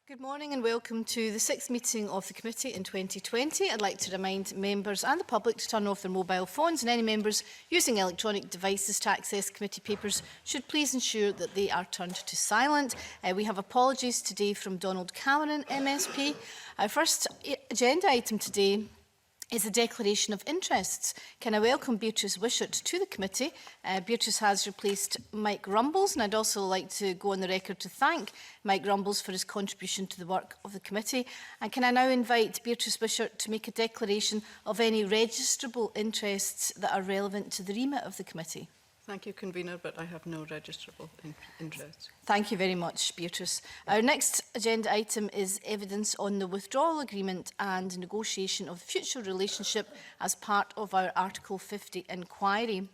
Good morning and welcome to the sixth meeting of the committee in 2020. I'd like to remind members and the public to turn off their mobile phones, and any members using electronic devices to access committee papers should please ensure that they are turned to silent. We have apologies today from Donald Cameron, MSP. Our first agenda item today is a declaration of interests. Can I welcome Beatrice Wishart to the committee? Beatrice has replaced Mike Rumbles, and I'd also like to go on the record to thank Mike Rumbles for his contribution to the work of the committee. And can I now invite Beatrice Wishart to make a declaration of any registrable interests that are relevant to the remit of the committee? Thank you, Convener, but I have no registrable interests. Thank you very much, Beatrice. Our next agenda item is evidence on the withdrawal agreement and negotiation of the future relationship as part of our Article 50 inquiry.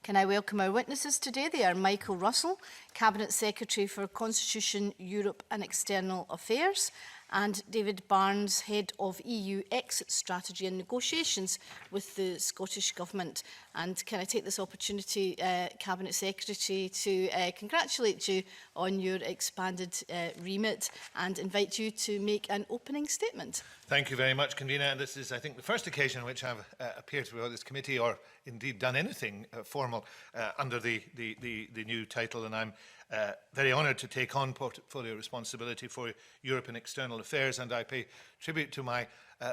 Can I welcome our witnesses today? They are Michael Russell, Cabinet Secretary for Constitution, Europe and External Affairs, and David Barnes, Head of EU Exit Strategy and Negotiations with the Scottish Government. And can I take this opportunity, Cabinet Secretary, to congratulate you on your expanded remit and invite you to make an opening statement. Thank you very much, Convener. And this is, I think, the first occasion on which I've appeared before this committee, or indeed done anything formal under the new title, and I'm very honoured to take on portfolio responsibility for Europe and External Affairs, and I pay tribute to my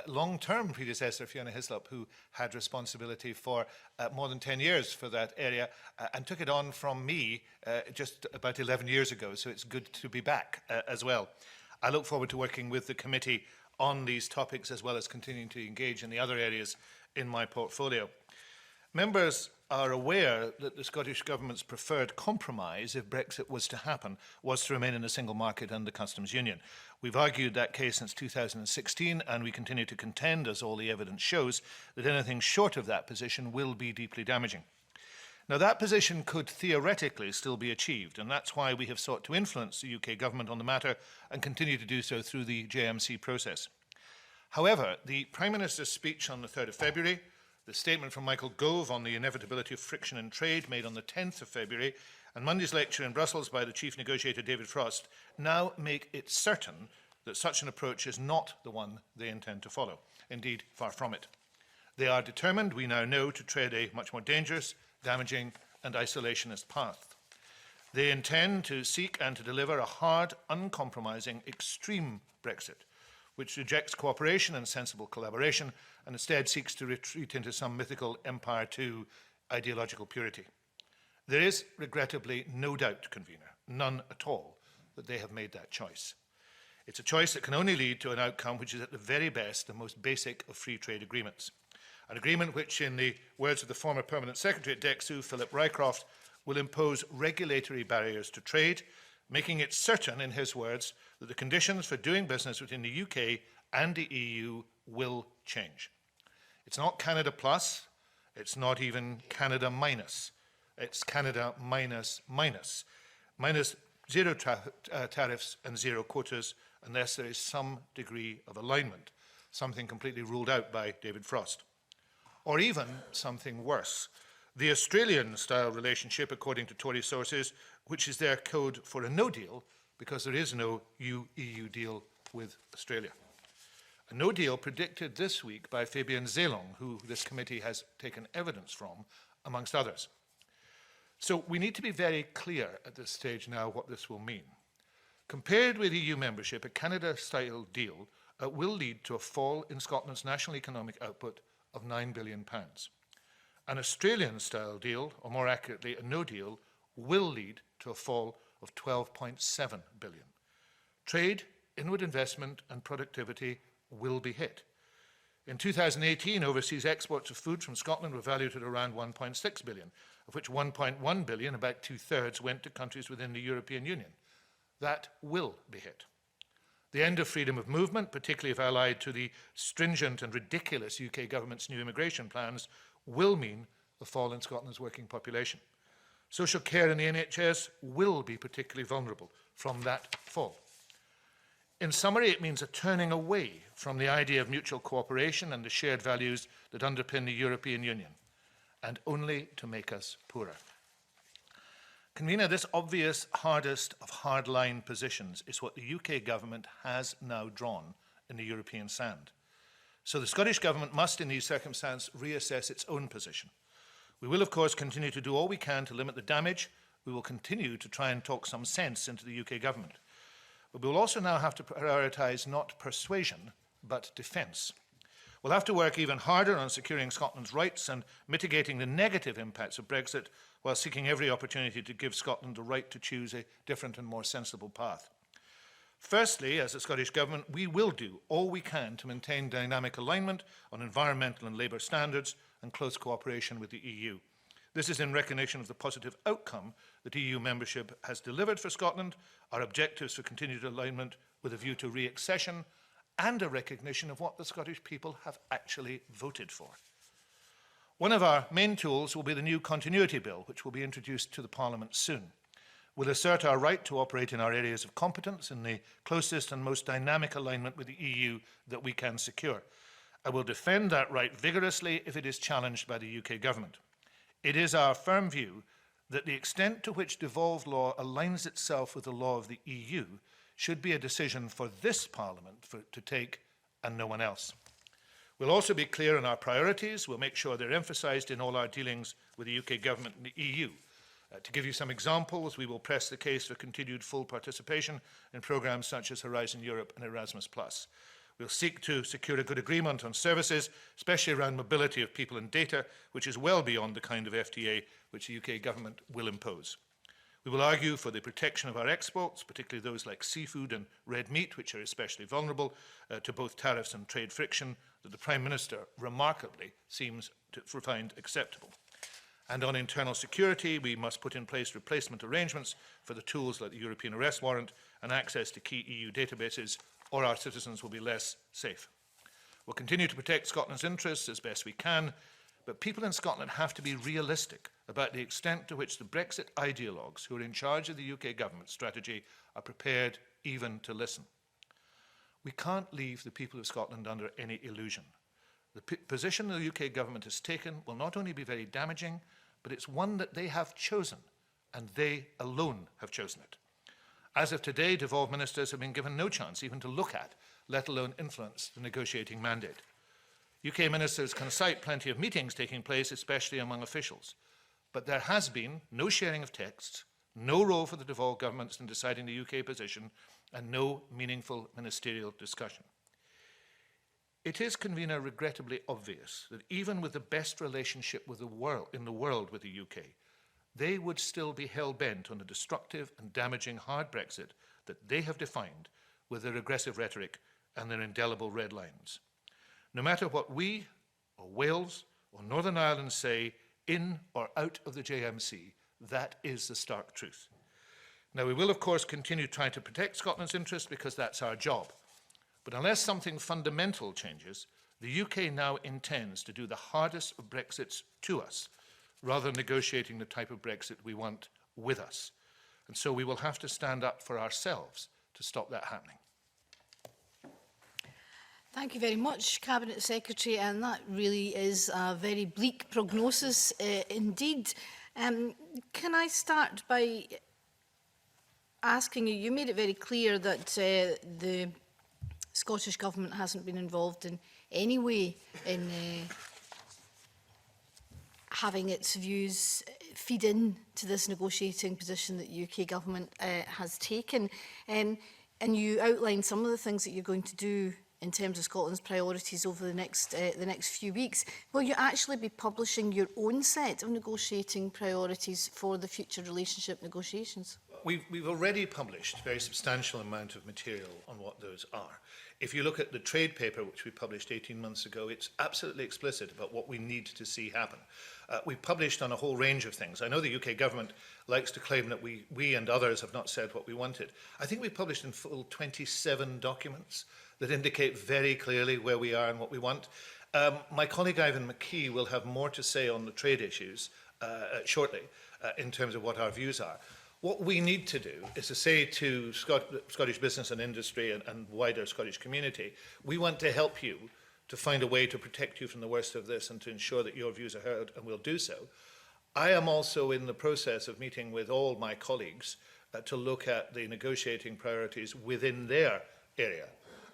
long-term predecessor, Fiona Hislop, who had responsibility for more than 10 years for that area and took it on from me just about 11 years ago, so it's good to be back as well. I look forward to working with the committee on these topics as well as continuing to engage in the other areas in my portfolio. Members are aware that the Scottish Government's preferred compromise, if Brexit was to happen, was to remain in a single market and the customs union. We've argued that case since 2016, and we continue to contend, as all the evidence shows, that anything short of that position will be deeply damaging. Now, that position could theoretically still be achieved, and that's why we have sought to influence the UK Government on the matter and continue to do so through the JMC process. However, the Prime Minister's speech on the 3rd of February, the statement from Michael Gove on the inevitability of friction in trade made on the 10th of February, and Monday's lecture in Brussels by the Chief Negotiator David Frost now make it certain that such an approach is not the one they intend to follow. Indeed, far from it. They are determined, we now know, to tread a much more dangerous, damaging and isolationist path. They intend to seek and to deliver a hard, uncompromising, extreme Brexit, which rejects cooperation and sensible collaboration and instead seeks to retreat into some mythical Empire 2 ideological purity. There is, regrettably, no doubt, Convener, none at all, that they have made that choice. It's a choice that can only lead to an outcome which is at the very best the most basic of free trade agreements. An agreement which, in the words of the former Permanent Secretary at DECSU, Philip Rycroft, will impose regulatory barriers to trade, making it certain, in his words, that the conditions for doing business within the UK and the EU will change. It's not Canada Plus, it's not even Canada Minus, it's Canada minus minus. Minus zero tariffs and zero quotas unless there is some degree of alignment, something completely ruled out by David Frost. Or even something worse, the Australian-style relationship, according to Tory sources, which is their code for a no deal, because there is no EU deal with Australia. A no deal predicted this week by Fabian Zelong, who this committee has taken evidence from, amongst others. So we need to be very clear at this stage now what this will mean. Compared with EU membership, a Canada-style deal will lead to a fall in Scotland's national economic output of £9 billion. An Australian-style deal, or more accurately, a no deal, will lead to a fall of £12.7 billion. Trade, inward investment and productivity will be hit. In 2018, overseas exports of food from Scotland were valued at around £1.6 billion, of which £1.1 billion, about two-thirds, went to countries within the European Union. That will be hit. The end of freedom of movement, particularly if allied to the stringent and ridiculous UK government's new immigration plans, will mean the fall in Scotland's working population. Social care in the NHS will be particularly vulnerable from that fall. In summary, it means a turning away from the idea of mutual cooperation and the shared values that underpin the European Union, and only to make us poorer. Convener, this obvious hardest of hard-line positions is what the UK government has now drawn in the European sand. So the Scottish Government must, in these circumstances, reassess its own position. We will, of course, continue to do all we can to limit the damage. We will continue to try and talk some sense into the UK Government. But we will also now have to prioritise not persuasion, but defence. We'll have to work even harder on securing Scotland's rights and mitigating the negative impacts of Brexit, while seeking every opportunity to give Scotland the right to choose a different and more sensible path. Firstly, as the Scottish Government, we will do all we can to maintain dynamic alignment on environmental and labour standards and close cooperation with the EU. This is in recognition of the positive outcome that EU membership has delivered for Scotland, our objectives for continued alignment with a view to re-accession, and a recognition of what the Scottish people have actually voted for. One of our main tools will be the new Continuity Bill, which will be introduced to the Parliament soon. We'll assert our right to operate in our areas of competence in the closest and most dynamic alignment with the EU that we can secure. I will defend that right vigorously if it is challenged by the UK Government. It is our firm view that the extent to which devolved law aligns itself with the law of the EU should be a decision for this Parliament to take and no one else. We'll also be clear on our priorities. We'll make sure they're emphasised in all our dealings with the UK Government and the EU. To give you some examples, we will press the case for continued full participation in programmes such as Horizon Europe and Erasmus+. We'll seek to secure a good agreement on services, especially around mobility of people and data, which is well beyond the kind of FTA which the UK Government will impose. We will argue for the protection of our exports, particularly those like seafood and red meat, which are especially vulnerable to both tariffs and trade friction, that the Prime Minister remarkably seems to find acceptable. And on internal security, we must put in place replacement arrangements for the tools like the European Arrest Warrant and access to key EU databases, or our citizens will be less safe. We'll continue to protect Scotland's interests as best we can, but people in Scotland have to be realistic about the extent to which the Brexit ideologues who are in charge of the UK Government strategy are prepared even to listen. We can't leave the people of Scotland under any illusion. The position the UK Government has taken will not only be very damaging, but it's one that they have chosen, and they alone have chosen it. As of today, devolved ministers have been given no chance even to look at, let alone influence, the negotiating mandate. UK ministers can cite plenty of meetings taking place, especially among officials, but there has been no sharing of texts, no role for the devolved governments in deciding the UK position, and no meaningful ministerial discussion. It is, Convener, regrettably obvious that even with the best relationship with in the world with the UK, they would still be hell-bent on a destructive and damaging hard Brexit that they have defined with their aggressive rhetoric and their indelible red lines. No matter what we, or Wales, or Northern Ireland say in or out of the JMC, that is the stark truth. Now, we will, of course, continue trying to protect Scotland's interests because that's our job. But unless something fundamental changes, the UK now intends to do the hardest of Brexits to us, rather than negotiating the type of Brexit we want with us. And so we will have to stand up for ourselves to stop that happening. Thank you very much, Cabinet Secretary, and that really is a very bleak prognosis indeed. Can I start by asking you, you made it very clear that the Scottish Government hasn't been involved in any way in having its views feed in to this negotiating position that the UK Government has taken. And you outlined some of the things that you're going to do in terms of Scotland's priorities over the next few weeks. Will you actually be publishing your own set of negotiating priorities for the future relationship negotiations? We've already published a very substantial amount of material on what those are. If you look at the trade paper, which we published 18 months ago, it's absolutely explicit about what we need to see happen. We've published on a whole range of things. I know the UK Government likes to claim that we and others have not said what we wanted. I think we've published in full 27 documents that indicate very clearly where we are and what we want. My colleague Ivan McKee will have more to say on the trade issues shortly in terms of what our views are. What we need to do is to say to Scottish business and industry and wider Scottish community, we want to help you to find a way to protect you from the worst of this and to ensure that your views are heard, and we'll do so. I am also in the process of meeting with all my colleagues to look at the negotiating priorities within their area,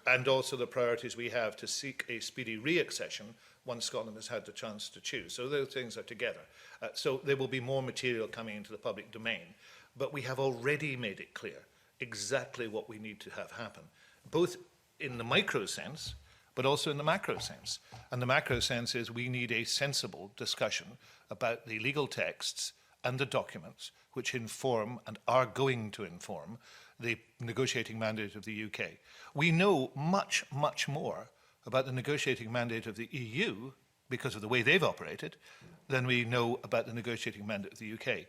and also the priorities we have to seek a speedy re-accession once Scotland has had the chance to choose. So those things are together. So there will be more material coming into the public domain, but we have already made it clear exactly what we need to have happen, both in the micro sense, but also in the macro sense. And the macro sense is we need a sensible discussion about the legal texts and the documents which inform and are going to inform the negotiating mandate of the UK. We know much, much more about the negotiating mandate of the EU because of the way they've operated than we know about the negotiating mandate of the UK.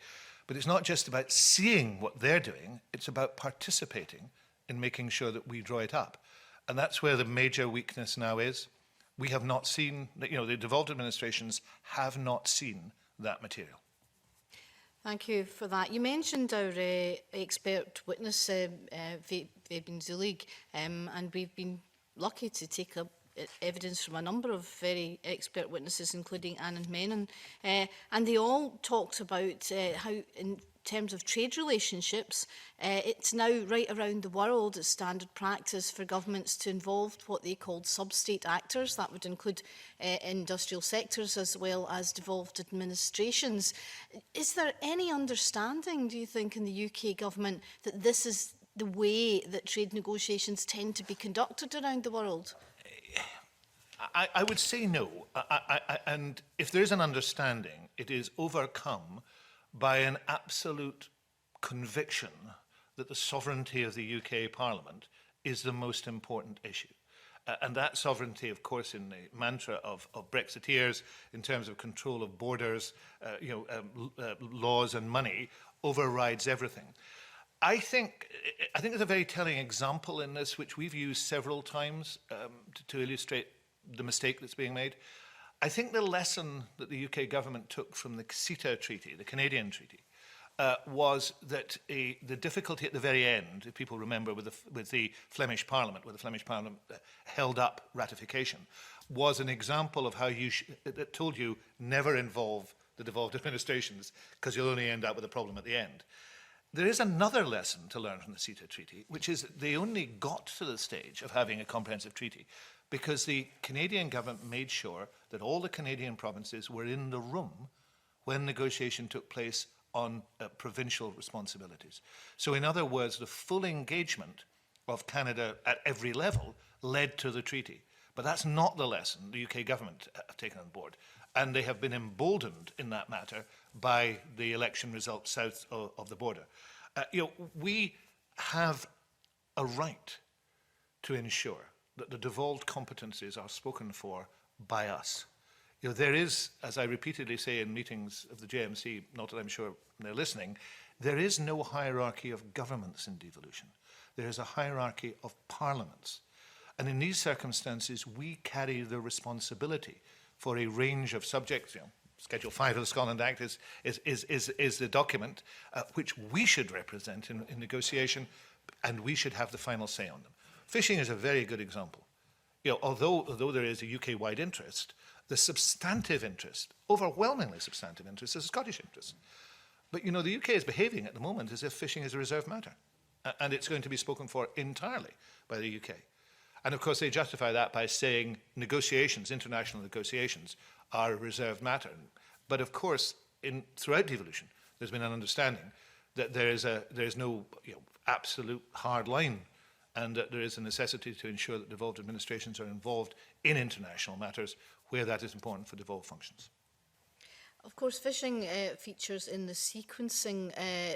But it's not just about seeing what they're doing, it's about participating in making sure that we draw it up. And that's where the major weakness now is. We have not seen, the devolved administrations have not seen that material. Thank you for that. You mentioned our expert witness, Fabian Zulig, and we've been lucky to take up evidence from a number of very expert witnesses, including Annan Menon, and they all talked about how, in terms of trade relationships, it's now right around the world as standard practice for governments to involve what they called sub-state actors. That would include industrial sectors as well as devolved administrations. Is there any understanding, do you think, in the UK government that this is the way that trade negotiations tend to be conducted around the world? I would say no. And if there is an understanding, it is overcome by an absolute conviction that the sovereignty of the UK Parliament is the most important issue. And that sovereignty, of course, in the mantra of Brexiteers, in terms of control of borders, laws and money, overrides everything. I think there's a very telling example in this, which we've used several times to illustrate the mistake that's being made. I think the lesson that the UK government took from the CETA treaty, the Canadian treaty, was that the difficulty at the very end, if people remember, with the Flemish Parliament, where the Flemish Parliament held up ratification, was an example of how that told you never involve the devolved administrations because you'll only end up with a problem at the end. There is another lesson to learn from the CETA treaty, which is they only got to the stage of having a comprehensive treaty because the Canadian government made sure that all the Canadian provinces were in the room when negotiation took place on provincial responsibilities. So in other words, the full engagement of Canada at every level led to the treaty. But that's not the lesson the UK government have taken on board. And they have been emboldened in that matter by the election results south of the border. We have a right to ensure that the devolved competencies are spoken for by us. There is, as I repeatedly say in meetings of the JMC, not that I'm sure they're listening, there is no hierarchy of governments in devolution. There is a hierarchy of parliaments. And in these circumstances, we carry the responsibility for a range of subjects. Schedule 5 of the Scotland Act is the document which we should represent in negotiation, and we should have the final say on them. Fishing is a very good example. Although there is a UK-wide interest, the substantive interest, overwhelmingly substantive interest, is a Scottish interest. But, the UK is behaving at the moment as if fishing is a reserved matter. And it's going to be spoken for entirely by the UK. And, of course, they justify that by saying negotiations, international negotiations, are a reserved matter. But, of course, throughout devolution, there's been an understanding that there is no absolute hard line, and that there is a necessity to ensure that devolved administrations are involved in international matters where that is important for devolved functions. Of course, fishing features in the sequencing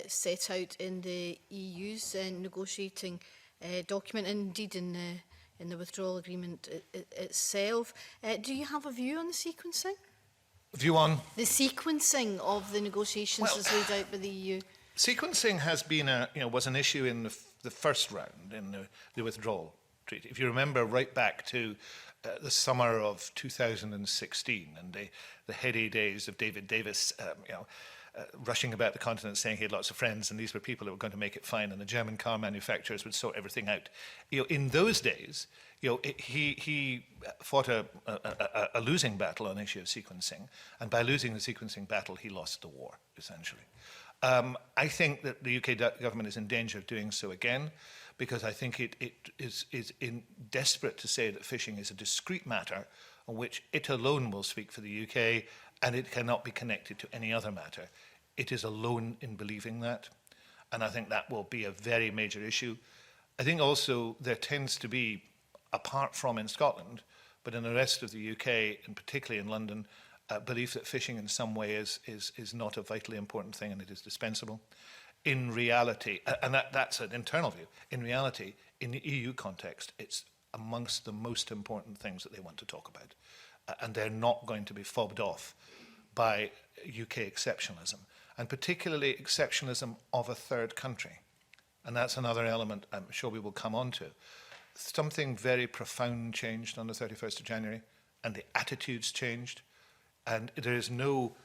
set out in the EU's negotiating document, and indeed in the withdrawal agreement itself. Do you have a view on the sequencing? View on? The sequencing of the negotiations as laid out by the EU. Sequencing has been was an issue in the first round in the withdrawal treaty. If you remember right back to the summer of 2016 and the heady days of David Davis, rushing about the continent saying he had lots of friends and these were people who were going to make it fine and the German car manufacturers would sort everything out. In those days, he fought a losing battle on the issue of sequencing, and by losing the sequencing battle, he lost the war, essentially. I think that the UK government is in danger of doing so again, because I think it is desperate to say that fishing is a discrete matter on which it alone will speak for the UK, and it cannot be connected to any other matter. It is alone in believing that, and I think that will be a very major issue. I think also there tends to be, apart from in Scotland, but in the rest of the UK, and particularly in London, belief that fishing in some way is not a vitally important thing and it is dispensable. In reality, and that's an internal view, in reality, in the EU context, it's amongst the most important things that they want to talk about. And they're not going to be fobbed off by UK exceptionalism, and particularly exceptionalism of a third country. And that's another element I'm sure we will come on to. Something very profound changed on the 31st of January, and the attitudes changed. And there is no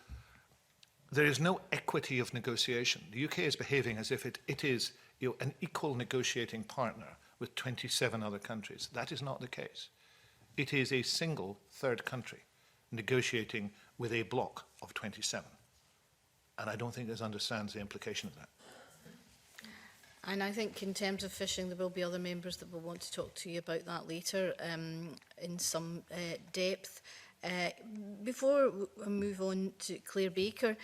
equity of negotiation. The UK is behaving as if it is an equal negotiating partner with 27 other countries. That is not the case. It is a single third country negotiating with a bloc of 27. And I don't think this understands the implication of that. And I think in terms of fishing, there will be other members that will want to talk to you about that later in some depth. Before we move on to Claire Baker,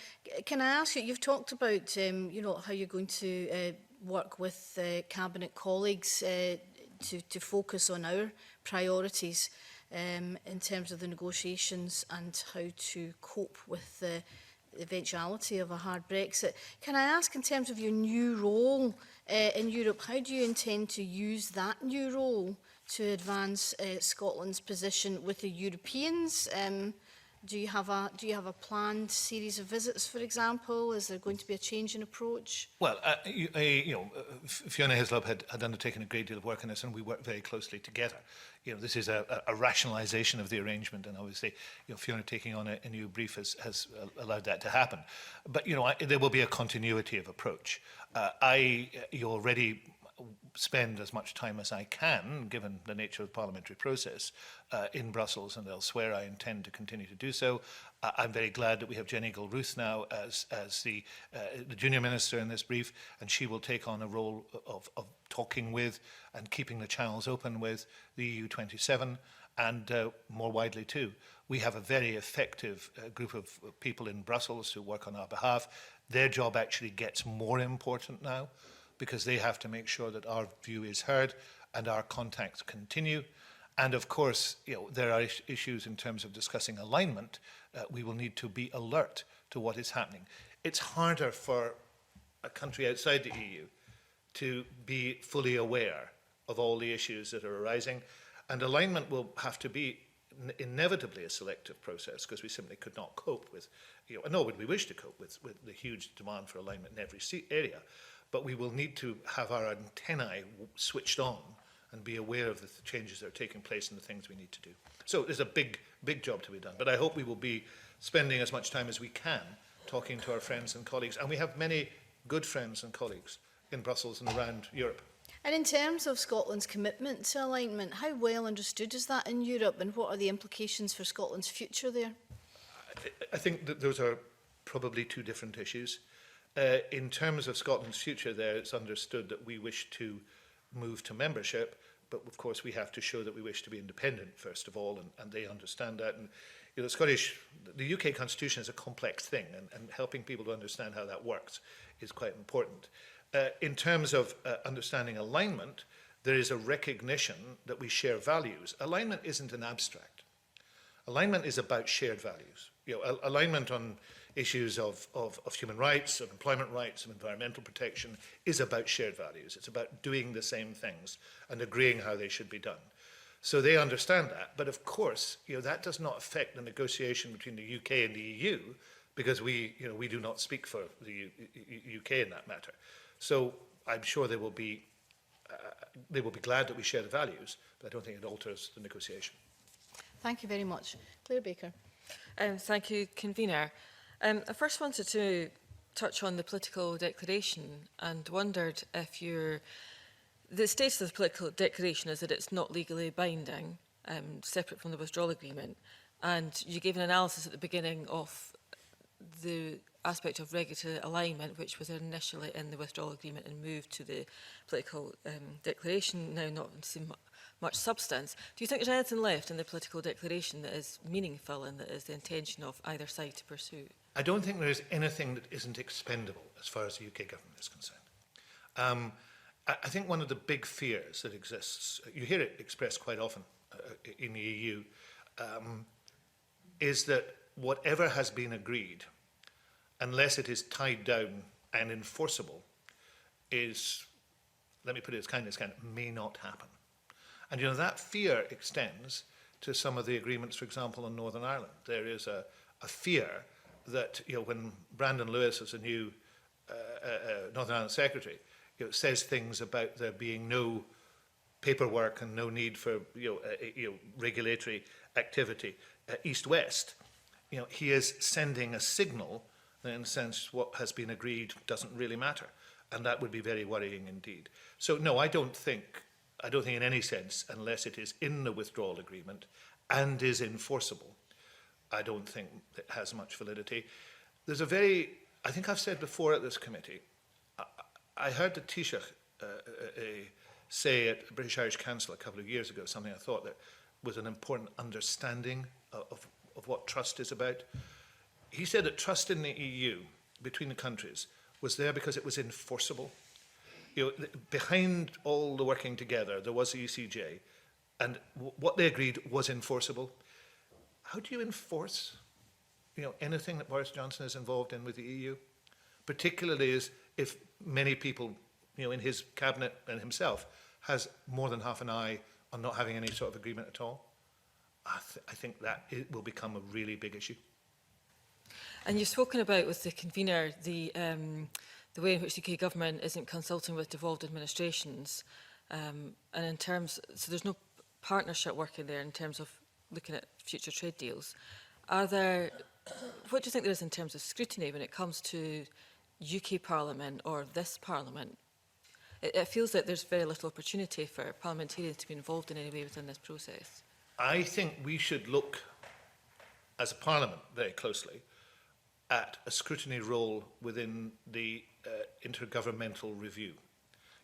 can I ask you, you've talked about how you're going to work with Cabinet colleagues to focus on our priorities in terms of the negotiations and how to cope with the eventuality of a hard Brexit. Can I ask, in terms of your new role in Europe, how do you intend to use that new role to advance Scotland's position with the Europeans? Do you have a planned series of visits, for example? Is there going to be a change in approach? Well, Fiona Hislop had undertaken a great deal of work on this, and we worked very closely together. This is a rationalisation of the arrangement, and obviously, Fiona taking on a new brief has allowed that to happen. But there will be a continuity of approach. I already spend as much time as I can, given the nature of the parliamentary process, in Brussels and elsewhere. I intend to continue to do so. I'm very glad that we have Jenny Gilruth now as the junior minister in this brief, and she will take on a role of talking with and keeping the channels open with the EU27 and more widely too. We have a very effective group of people in Brussels who work on our behalf. Their job actually gets more important now, because they have to make sure that our view is heard and our contacts continue. And of course, there are issues in terms of discussing alignment. We will need to be alert to what is happening. It's harder for a country outside the EU to be fully aware of all the issues that are arising. And alignment will have to be inevitably a selective process, because we simply could not cope with, nor would we wish to cope with the huge demand for alignment in every area. But we will need to have our antennae switched on and be aware of the changes that are taking place and the things we need to do. So there's a big job to be done. But I hope we will be spending as much time as we can talking to our friends and colleagues. And we have many good friends and colleagues in Brussels and around Europe. And in terms of Scotland's commitment to alignment, how well understood is that in Europe, and what are the implications for Scotland's future there? I think that those are probably two different issues. In terms of Scotland's future there, it's understood that we wish to move to membership, but of course we have to show that we wish to be independent first of all, and they understand that. And the UK Constitution is a complex thing, and helping people to understand how that works is quite important. In terms of understanding alignment, there is a recognition that we share values. Alignment isn't an abstract. Alignment is about shared values. Alignment on issues of human rights, of employment rights, of environmental protection is about shared values. It's about doing the same things and agreeing how they should be done. So they understand that. But of course, that does not affect the negotiation between the UK and the EU, because we do not speak for the UK in that matter. So I'm sure they will be glad that we share the values, but I don't think it alters the negotiation. Thank you very much. Claire Baker. Thank you, Convener. I first wanted to touch on the political declaration and wondered if the status of the political declaration is that it's not legally binding, separate from the withdrawal agreement, and you gave an analysis at the beginning of the aspect of regulatory alignment, which was initially in the withdrawal agreement and moved to the political declaration, now not seem much substance. Do you think there's anything left in the political declaration that is meaningful and that is the intention of either side to pursue? I don't think there is anything that isn't expendable as far as the UK government is concerned. I think one of the big fears that exists, you hear it expressed quite often in the EU, is that whatever has been agreed, unless it is tied down and enforceable, is, let me put it as kindly as can, may not happen. And you know, that fear extends to some of the agreements, for example, on Northern Ireland. There is a fear that, you know, when Brandon Lewis, as a new Northern Ireland Secretary, you know, says things about there being no paperwork and no need for regulatory activity east-west, you know, he is sending a signal that, in a sense, what has been agreed doesn't really matter, and that would be very worrying indeed. So no, I don't think in any sense, unless it is in the withdrawal agreement and is enforceable, I don't think it has much validity. There's a very, I think I've said before at this committee, I heard the Taoiseach say at the British Irish Council a couple of years ago something I thought that was an important understanding of what trust is about. He said that trust in the EU between the countries was there because it was enforceable. You know, behind all the working together, there was the ECJ, and what they agreed was enforceable. How do you enforce, you know, anything that Boris Johnson is involved in with the EU? Particularly as if many people, you know, in his cabinet and himself has more than half an eye on not having any sort of agreement at all. I think that it will become a really big issue. And you've spoken about with the convener the way in which the UK government isn't consulting with devolved administrations, and in terms, so there's no partnership working there in terms of looking at future trade deals. What do you think there is in terms of scrutiny when it comes to UK Parliament or this Parliament? It feels that there's very little opportunity for parliamentarians to be involved in any way within this process. I think we should look, as a Parliament, very closely at a scrutiny role within the intergovernmental review.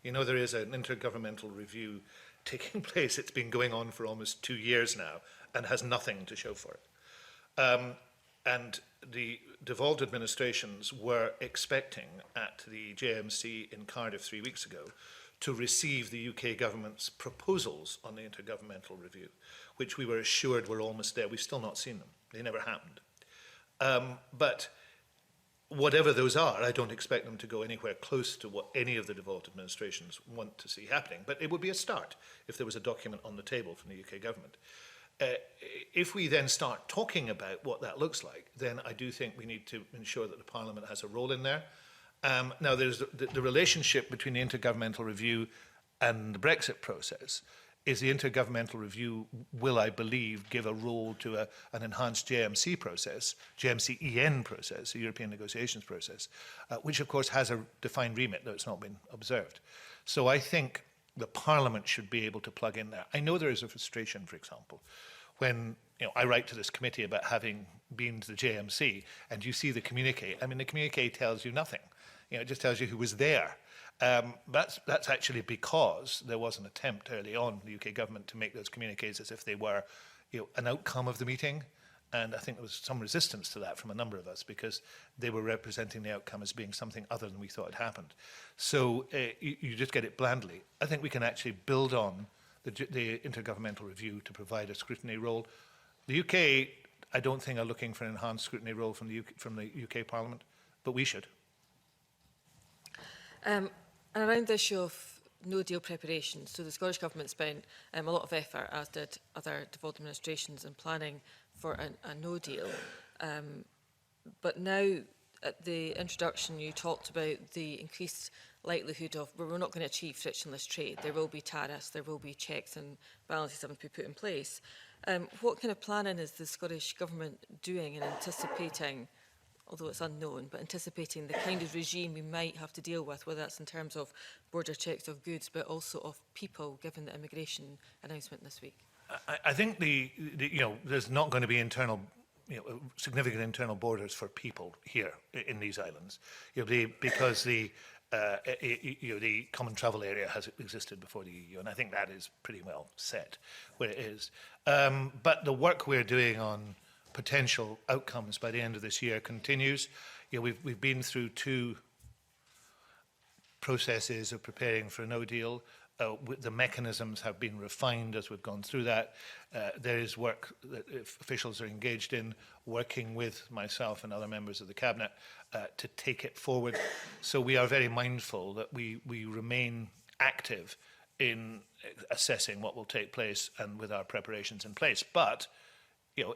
You know, there is an intergovernmental review taking place. It's been going on for almost 2 years now and has nothing to show for it. And the devolved administrations were expecting at the JMC in Cardiff 3 weeks ago to receive the UK government's proposals on the intergovernmental review, which we were assured were almost there. We've still not seen them. They never happened. But whatever those are, I don't expect them to go anywhere close to what any of the devolved administrations want to see happening. But it would be a start if there was a document on the table from the UK government. If we then start talking about what that looks like, then I do think we need to ensure that the Parliament has a role in there. Now, there's the relationship between the intergovernmental review and the Brexit process is the intergovernmental review will, I believe, give a role to an enhanced JMC process, JMC-EN process, the European negotiations process, which, of course, has a defined remit, though it's not been observed. So I think the Parliament should be able to plug in there. I know there is a frustration, for example, when I write to this committee about having been to the JMC and you see the communique. I mean, the communique tells you nothing. It just tells you who was there. That's actually because there was an attempt early on in the UK government to make those communiques as if they were an outcome of the meeting. And I think there was some resistance to that from a number of us because they were representing the outcome as being something other than we thought had happened. So you just get it blandly. I think we can actually build on the intergovernmental review to provide a scrutiny role. The UK, I don't think, are looking for an enhanced scrutiny role from the UK Parliament, but we should. And around the issue of no-deal preparation, so the Scottish Government spent a lot of effort, as did other devolved administrations, in planning for a no-deal. But now, at the introduction, you talked about the increased likelihood of, well, we're not going to achieve frictionless trade. There will be tariffs, there will be checks and balances having to be put in place. What kind of planning is the Scottish Government doing in anticipating although it's unknown, but anticipating the kind of regime we might have to deal with, whether that's in terms of border checks of goods, but also of people, given the immigration announcement this week? I think there's not going to be significant internal borders for people here in these islands, because the common travel area has existed before the EU, and I think that is pretty well set where it is. But the work we're doing on potential outcomes by the end of this year continues. We've been through 2 processes of preparing for a no deal. The mechanisms have been refined as we've gone through that. There is work that officials are engaged in, working with myself and other members of the Cabinet to take it forward. So we are very mindful that we remain active in assessing what will take place and with our preparations in place. But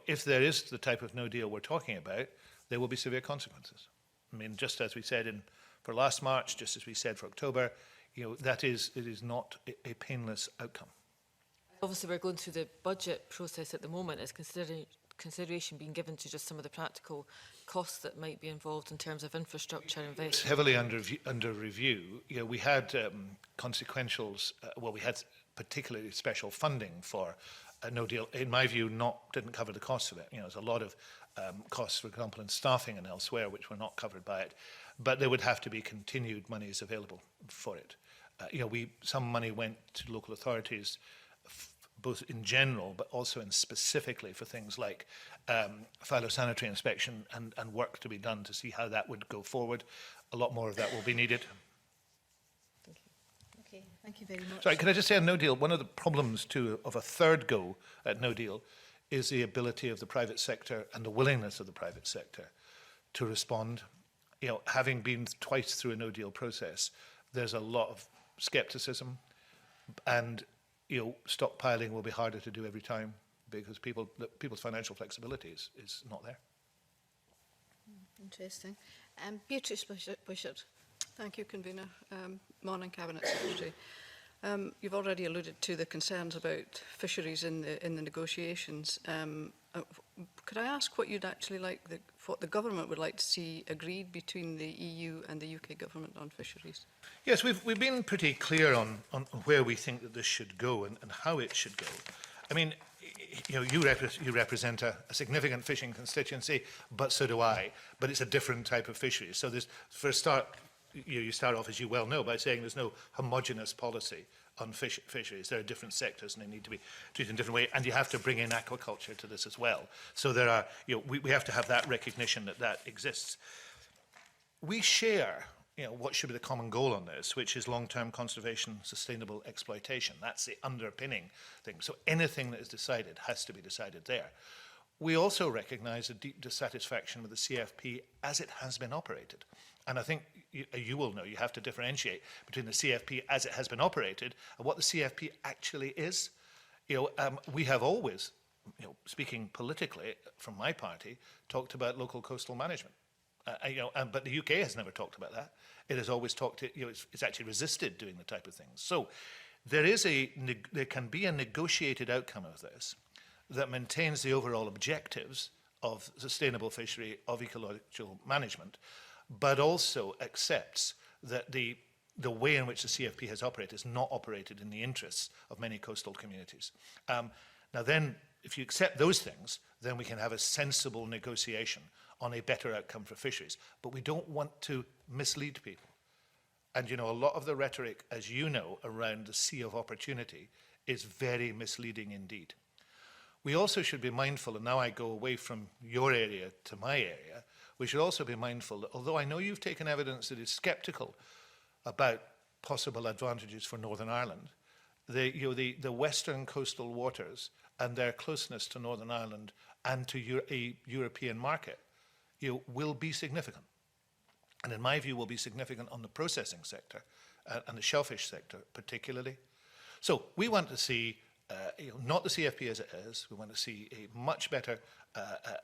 if there is the type of no deal we're talking about, there will be severe consequences. I mean, just as we said for last March, just as we said for October, it is not a painless outcome. Obviously, we're going through the budget process at the moment. Is consideration being given to just some of the practical costs that might be involved in terms of infrastructure investment? It's heavily under review. We had consequentials. We had particularly special funding for a no deal. In my view, didn't cover the costs of it. There's a lot of costs, for example, in staffing and elsewhere, which were not covered by it. But there would have to be continued monies available for it. Some money went to local authorities, both in general, but also specifically for things like phytosanitary inspection and work to be done to see how that would go forward. A lot more of that will be needed. Thank you. Okay, thank you very much. Sorry, can I just say on no deal, one of the problems too of a third go at no deal is the ability of the private sector and the willingness of the private sector to respond. Having been twice through a no deal process, there's a lot of skepticism, and stockpiling will be harder to do every time because people's financial flexibility is not there. Interesting. Beatrice Wishart. Thank you, Convener. Morning, Cabinet Secretary. You've already alluded to the concerns about fisheries in the negotiations. Could I ask what you'd actually like, what the government would like to see agreed between the EU and the UK government on fisheries? Yes, we've been pretty clear on where we think that this should go and how it should go. I mean, you represent a significant fishing constituency, but so do I. But it's a different type of fishery. So for a start, you start off, as you well know, by saying there's no homogenous policy on fisheries. There are different sectors and they need to be treated in a different way, and you have to bring in aquaculture to this as well. So there are, we have to have that recognition that exists. We share, what should be the common goal on this, which is long-term conservation, sustainable exploitation. That's the underpinning thing. So anything that is decided has to be decided there. We also recognise a deep dissatisfaction with the CFP as it has been operated. And I think you will know you have to differentiate between the CFP as it has been operated and what the CFP actually is. We have always, speaking politically from my party, talked about local coastal management. But the UK has never talked about that. It has always talked, it's actually resisted doing the type of things. So there can be a negotiated outcome of this that maintains the overall objectives of sustainable fishery, of ecological management, but also accepts that the way in which the CFP has operated is not operated in the interests of many coastal communities. Now then, if you accept those things, then we can have a sensible negotiation on a better outcome for fisheries. But we don't want to mislead people. And a lot of the rhetoric, as you know, around the sea of opportunity is very misleading indeed. We also should be mindful, and now I go away from your area to my area, we should also be mindful that although I know you've taken evidence that is sceptical about possible advantages for Northern Ireland, the western coastal waters and their closeness to Northern Ireland and to a European market will be significant. And in my view, will be significant on the processing sector and the shellfish sector particularly. So we want to see not the CFP as it is. We want to see a much better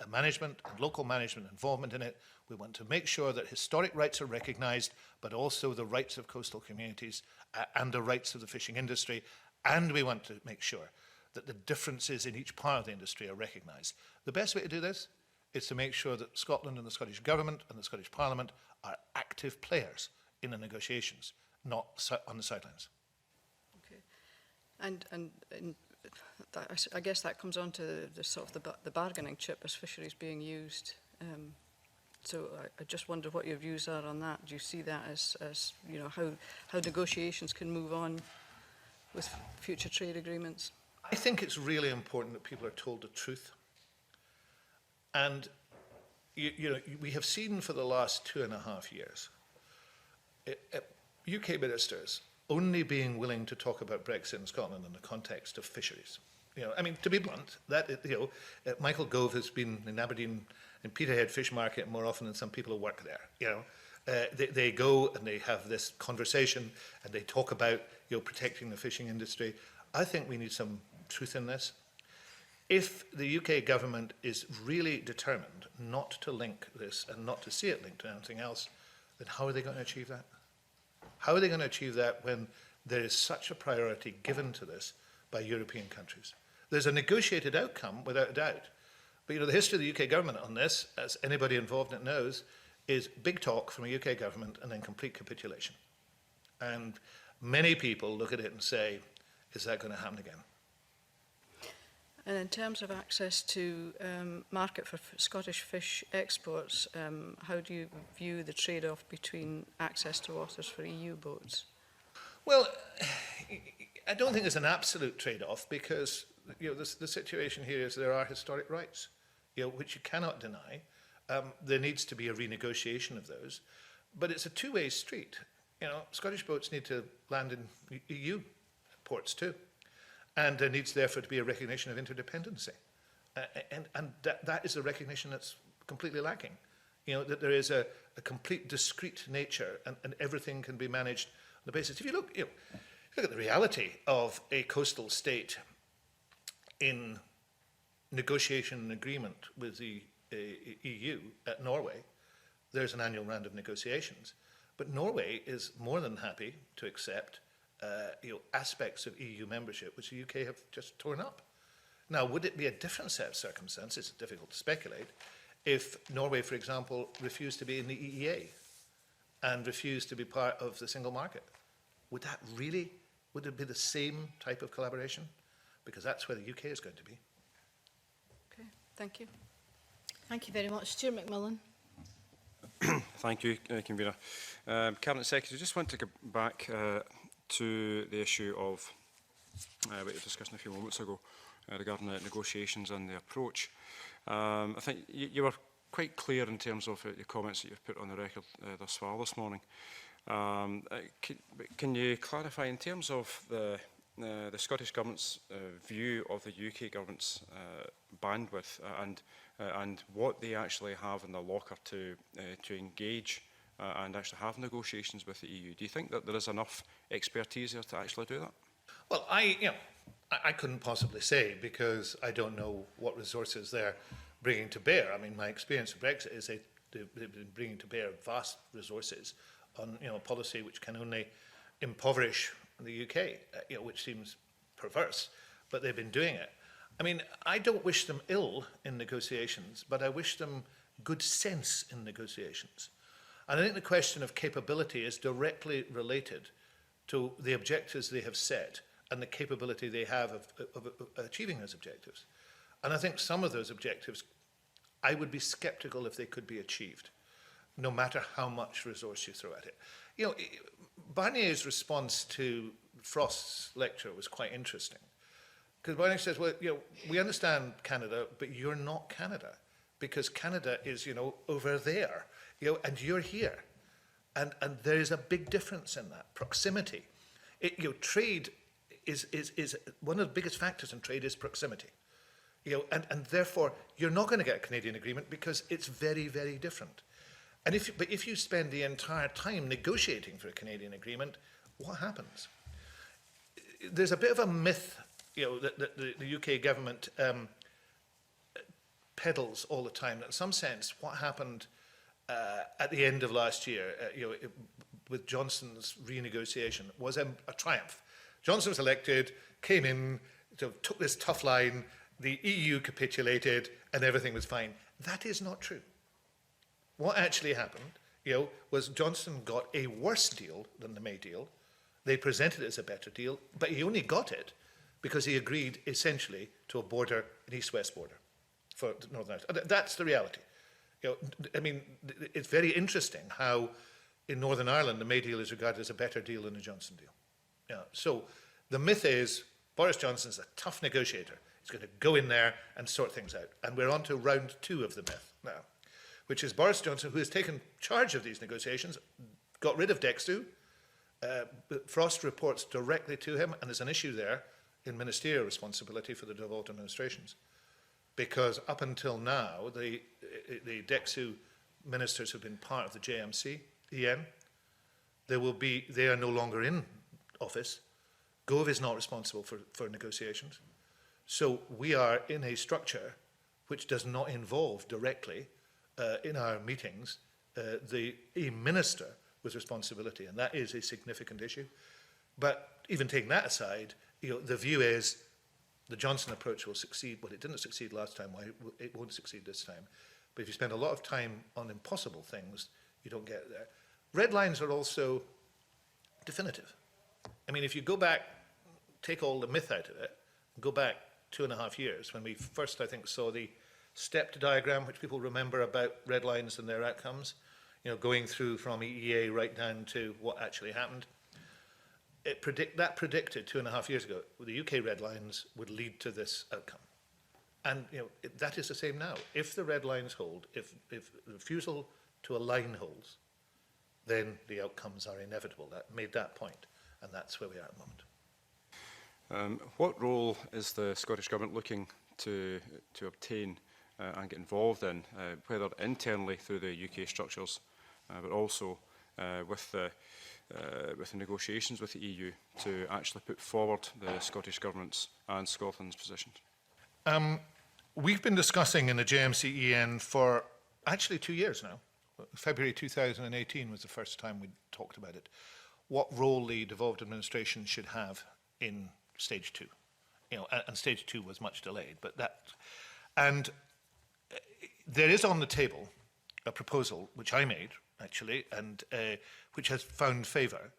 management and local management involvement in it. We want to make sure that historic rights are recognised, but also the rights of coastal communities and the rights of the fishing industry. And we want to make sure that the differences in each part of the industry are recognised. The best way to do this is to make sure that Scotland and the Scottish Government and the Scottish Parliament are active players in the negotiations, not on the sidelines. Okay. And that, I guess that comes on to the sort of the bargaining chip as fisheries being used. So I just wonder what your views are on that. Do you see that as you know, how negotiations can move on with future trade agreements? I think it's really important that people are told the truth. And you know, we have seen for the last 2.5 years UK ministers only being willing to talk about Brexit in Scotland in the context of fisheries. You know, I mean, to be blunt, Michael Gove has been in Aberdeen and Peterhead Fish Market more often than some people who work there. You know, they go and they have this conversation and they talk about protecting the fishing industry. I think we need some truth in this. If the UK government is really determined not to link this and not to see it linked to anything else, then how are they going to achieve that? How are they going to achieve that when there is such a priority given to this by European countries? There's a negotiated outcome, without a doubt. But the history of the UK government on this, as anybody involved in it knows, is big talk from a UK government and then complete capitulation. And many people look at it and say, is that going to happen again? And in terms of access to market for Scottish fish exports, how do you view the trade-off between access to waters for EU boats? Well, I don't think there's an absolute trade-off because the situation here is there are historic rights, which you cannot deny. There needs to be a renegotiation of those, but it's a two-way street. Scottish boats need to land in EU ports too. And there needs, therefore, to be a recognition of interdependency. And that is a recognition that's completely lacking. That there is a complete discrete nature and everything can be managed on the basis. If you look, look at the reality of a coastal state in negotiation and agreement with the EU at Norway, there's an annual round of negotiations. But Norway is more than happy to accept aspects of EU membership which the UK have just torn up. Now, would it be a different set of circumstances, it's difficult to speculate, if Norway, for example, refused to be in the EEA and refused to be part of the single market? Would it be the same type of collaboration? Because that's where the UK is going to be. Okay, thank you. Thank you very much. Stuart McMillan. Thank you, Convener. Cabinet Secretary, I just want to go back to the issue of what you were discussing a few moments ago regarding the negotiations and the approach. I think you were quite clear in terms of the comments that you've put on the record thus far this morning. Can you clarify in terms of the Scottish Government's view of the UK Government's bandwidth and what they actually have in their locker to engage and actually have negotiations with the EU? Do you think that there is enough expertise there to actually do that? Well, I couldn't possibly say because I don't know what resources they're bringing to bear. I mean, my experience of Brexit is they've been bringing to bear vast resources on a policy which can only impoverish the UK, which seems perverse, but they've been doing it. I mean, I don't wish them ill in negotiations, but I wish them good sense in negotiations. And I think the question of capability is directly related to the objectives they have set and the capability they have of achieving those objectives. And I think some of those objectives, I would be sceptical if they could be achieved, no matter how much resource you throw at it. Barnier's response to Frost's lecture was quite interesting. Because Barnier says, well, we understand Canada, but you're not Canada. Because Canada is, over there, and you're here. And there is a big difference in that, proximity. Trade is one of the biggest factors in trade is proximity. And therefore, you're not going to get a Canadian agreement because it's very, very different. And if you spend the entire time negotiating for a Canadian agreement, what happens? There's a bit of a myth, that the UK government peddles all the time. In some sense, what happened at the end of last year, with Johnson's renegotiation, was a triumph. Johnson was elected, came in, took this tough line, the EU capitulated and everything was fine. That is not true. What actually happened, was Johnson got a worse deal than the May deal. They presented it as a better deal, but he only got it because he agreed essentially to a border, an east-west border for Northern Ireland. That's the reality. I mean, it's very interesting how in Northern Ireland the May deal is regarded as a better deal than the Johnson deal. Yeah. So the myth is Boris Johnson's a tough negotiator. He's going to go in there and sort things out. And we're on to round 2 of the myth now, which is Boris Johnson, who has taken charge of these negotiations, got rid of DEXU. Frost reports directly to him, and there's an issue there in ministerial responsibility for the devolved administrations. Because up until now, the DEXU ministers have been part of the JMC, EN. They are no longer in office. Gove is not responsible for negotiations. So we are in a structure which does not involve directly in our meetings a minister with responsibility, and that is a significant issue. But even taking that aside, the view is the Johnson approach will succeed. Well, it didn't succeed last time, why it won't succeed this time. But if you spend a lot of time on impossible things, you don't get there. Red lines are also definitive. I mean, if you go back, take all the myth out of it, go back 2.5 years when we first, I think, saw the stepped diagram, which people remember about red lines and their outcomes, going through from EEA right down to what actually happened. That predicted 2.5 years ago, the UK red lines would lead to this outcome. And that is the same now. If the red lines hold, if refusal to align holds, then the outcomes are inevitable. That made that point, and that's where we are at the moment. What role is the Scottish Government looking to obtain and get involved in, whether internally through the UK structures, but also with the negotiations with the EU to actually put forward the Scottish Government's and Scotland's positions? We've been discussing in the JMC-EN for actually 2 years now. February 2018 was the first time we talked about it. What role the devolved administration should have in stage 2. And stage 2 was much delayed, but and there is on the table a proposal which I made actually, and which has found favour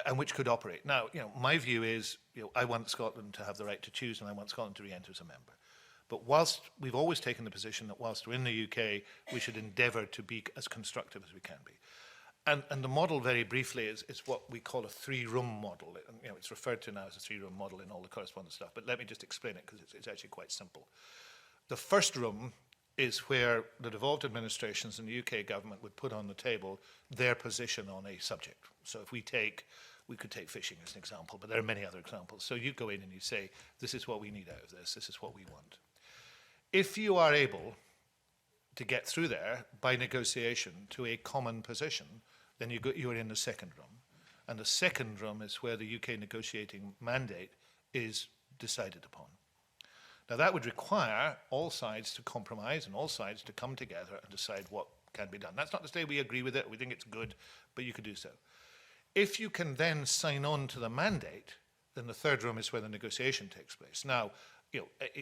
and which could operate. Now, my view is, I want Scotland to have the right to choose, and I want Scotland to re-enter as a member. But whilst we've always taken the position that whilst we're in the UK, we should endeavour to be as constructive as we can be. And the model, very briefly, is what we call a 3-room model. It's referred to now as a 3-room model in all the correspondence stuff, but let me just explain it because it's actually quite simple. The first room is where the devolved administrations and the UK government would put on the table their position on a subject. So if we could take fishing as an example, but there are many other examples. So you go in and you say, this is what we need out of this is what we want. If you are able to get through there by negotiation to a common position, then you are in the second room. And the second room is where the UK negotiating mandate is decided upon. Now, that would require all sides to compromise and all sides to come together and decide what can be done. That's not to say we agree with it, we think it's good, but you could do so. If you can then sign on to the mandate, then the third room is where the negotiation takes place. Now,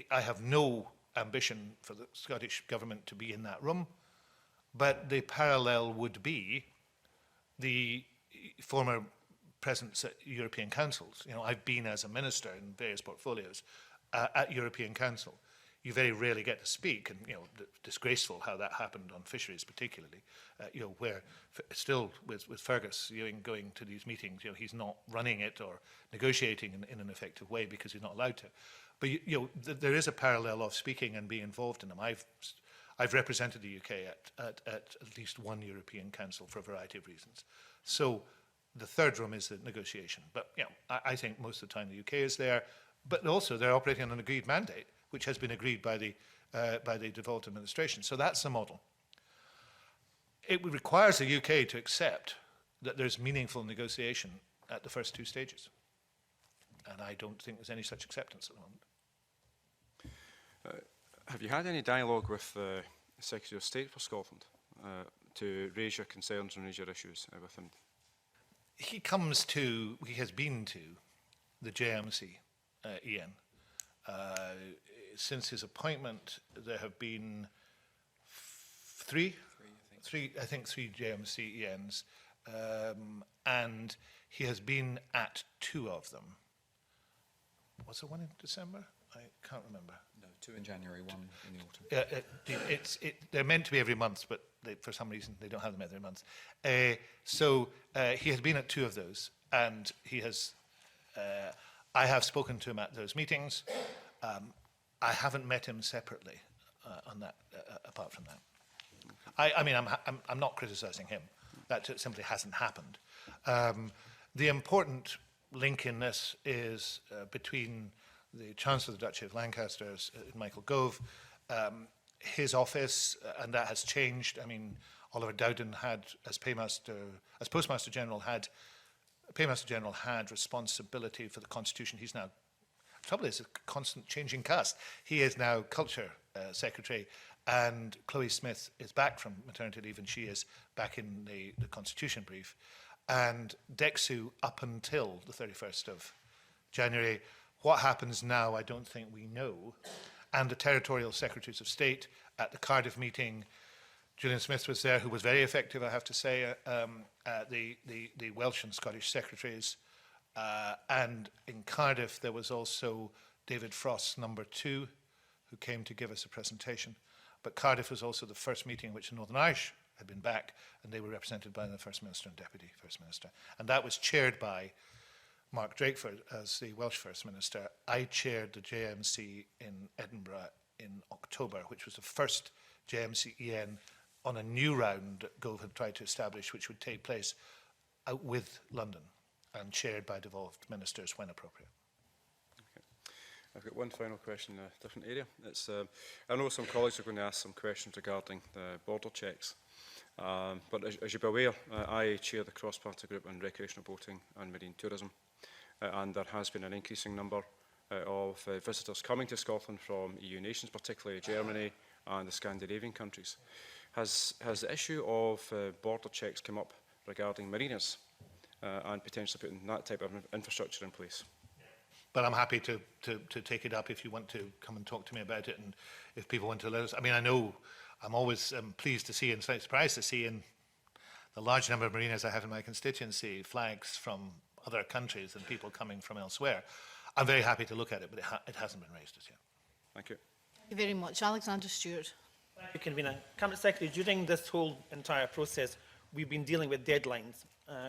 I have no ambition for the Scottish Government to be in that room, but the parallel would be the former presence at European councils. I've been as a minister in various portfolios at European Council. You very rarely get to speak, and disgraceful how that happened on fisheries, particularly. Where still with Fergus going to these meetings, he's not running it or negotiating in an effective way because he's not allowed to. But there is a parallel of speaking and being involved in them. I've represented the UK at least one European Council for a variety of reasons. So the third room is the negotiation. But I think most of the time the UK is there. But also they're operating on an agreed mandate, which has been agreed by the devolved administration. So that's the model. It requires the UK to accept that there's meaningful negotiation at the first 2 stages. And I don't think there's any such acceptance at the moment. Have you had any dialogue with the Secretary of State for Scotland to raise your concerns and raise your issues with him? He has been to the JMC, EN, Since his appointment, there have been three JMCENs, and he has been at 2 of them. Was there one in December? I can't remember. No, 2 in January, 1 in the autumn. They're meant to be every month, but for some reason they don't have them every month. So he has been at 2 of those, and he has. I have spoken to him at those meetings. I haven't met him separately on that. Apart from that, I mean, I'm not criticising him. That simply hasn't happened. The important link in this is between the Chancellor of the Duchy of Lancaster's, Michael Gove, his office, and that has changed. I mean, Oliver Dowden had, as Postmaster General, had responsibility for the Constitution. He's now, the trouble is, a constant changing cast. He is now Culture Secretary, and Chloe Smith is back from maternity leave, and she is back in the Constitution brief. And DEXU up until the 31st of January. What happens now, I don't think we know. And the Territorial Secretaries of State at the Cardiff meeting, Julian Smith was there, who was very effective, I have to say, the Welsh and Scottish secretaries. And in Cardiff, there was also David Frost, number 2, who came to give us a presentation. But Cardiff was also the first meeting in which the Northern Irish had been back, and they were represented by the First Minister and Deputy First Minister. And that was chaired by Mark Drakeford as the Welsh First Minister. I chaired the JMC in Edinburgh in October, which was the first JMCEN on a new round that Gove had tried to establish, which would take place out with London and chaired by devolved ministers when appropriate. I've got one final question in a different area. It's, I know some colleagues are going to ask some questions regarding the border checks. But as you'll be aware, I chair the cross-party group on recreational boating and marine tourism. And there has been an increasing number of visitors coming to Scotland from EU nations, particularly Germany and the Scandinavian countries. Has the issue of border checks come up regarding marinas and potentially putting that type of infrastructure in place? But I'm happy to take it up if you want to come and talk to me about it, and if people want to let us. I mean, I know I'm always pleased to see and slightly surprised to see in the large number of marinas I have in my constituency flags from other countries and people coming from elsewhere. I'm very happy to look at it, but it hasn't been raised as yet. Thank you. Thank you very much. Alexander Stewart. Thank you, Convener. Cabinet Secretary, during this whole entire process, we've been dealing with deadlines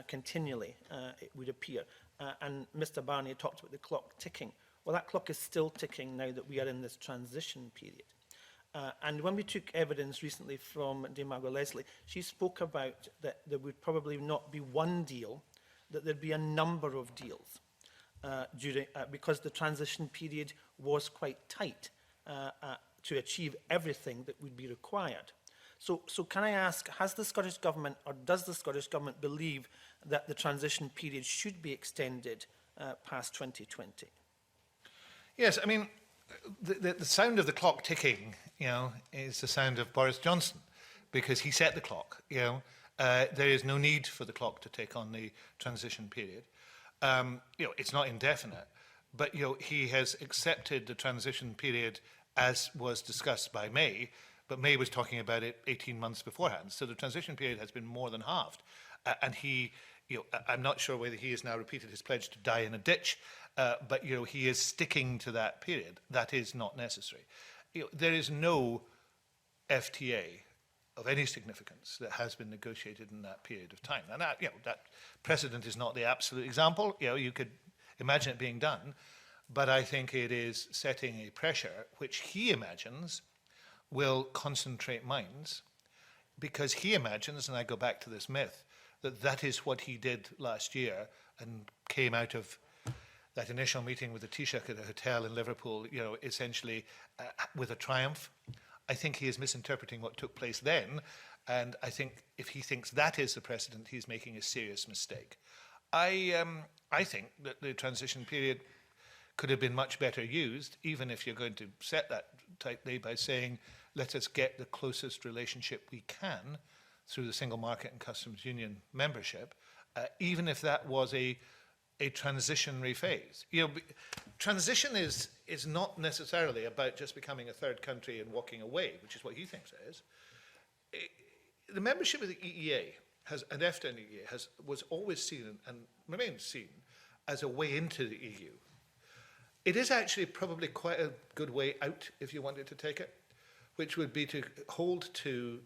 continually, it would appear. And Mr Barney talked about the clock ticking. Well, that clock is still ticking now that we are in this transition period. And when we took evidence recently from Dame Margaret Leslie, she spoke about that there would probably not be one deal, that there'd be a number of deals because the transition period was quite tight to achieve everything that would be required. So can I ask, has the Scottish Government, or does the Scottish Government believe that the transition period should be extended past 2020? Yes, I mean, the sound of the clock ticking, you know, is the sound of Boris Johnson, because he set the clock, you know. There is no need for the clock to tick on the transition period. You know, it's not indefinite, but, you know, he has accepted the transition period as was discussed by May, but May was talking about it 18 months beforehand. So the transition period has been more than halved. And he, you know, I'm not sure whether he has now repeated his pledge to die in a ditch, but, you know, he is sticking to that period. That is not necessary. You know, there is no FTA of any significance that has been negotiated in that period of time. And that, you know, that precedent is not the absolute example. You know, you could imagine it being done, but I think it is setting a pressure which he imagines will concentrate minds, because he imagines, and I go back to this myth, that that is what he did last year and came out of that initial meeting with the Taoiseach at a hotel in Liverpool, you know, essentially with a triumph. I think he is misinterpreting what took place then, and I think if he thinks that is the precedent, he's making a serious mistake. I think that the transition period could have been much better used, even if you're going to set that tightly, by saying, let us get the closest relationship we can through the single market and customs union membership, even if that was a a transitionary phase. You know, transition is not necessarily about just becoming a third country and walking away, which is what he thinks it is. The membership of the EEA and EFTA and EEA was always seen and remains seen as a way into the EU. It is actually probably quite a good way out if you wanted to take it, which would be to hold to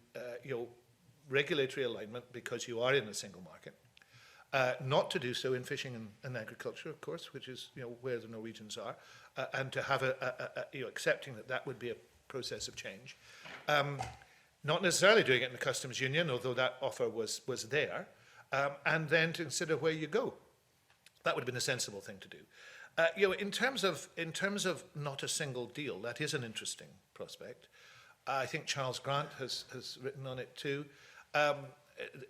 regulatory alignment because you are in a single market. Not to do so in fishing and agriculture, of course, which is where the Norwegians are, and to have accepting that would be a process of change. Not necessarily doing it in the customs union, although that offer was there, and then to consider where you go. That would have been a sensible thing to do. In terms of not a single deal, that is an interesting prospect. I think Charles Grant has written on it too.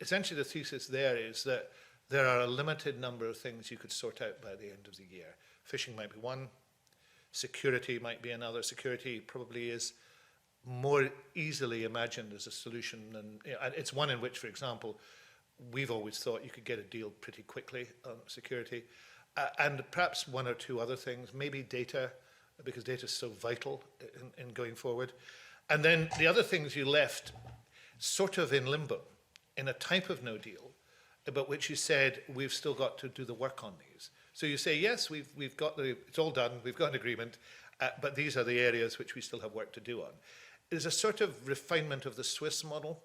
Essentially, the thesis there is that there are a limited number of things you could sort out by the end of the year. Fishing might be one. Security might be another. Security probably is more easily imagined as a solution. And it's one in which, for example, we've always thought you could get a deal pretty quickly on security. And perhaps one or two other things, maybe data, because data is so vital in going forward. And then the other things you left sort of in limbo, in a type of no deal, about which you said, we've still got to do the work on these. So you say, yes, we've got it's all done, we've got an agreement, but these are the areas which we still have work to do on. There's a sort of refinement of the Swiss model,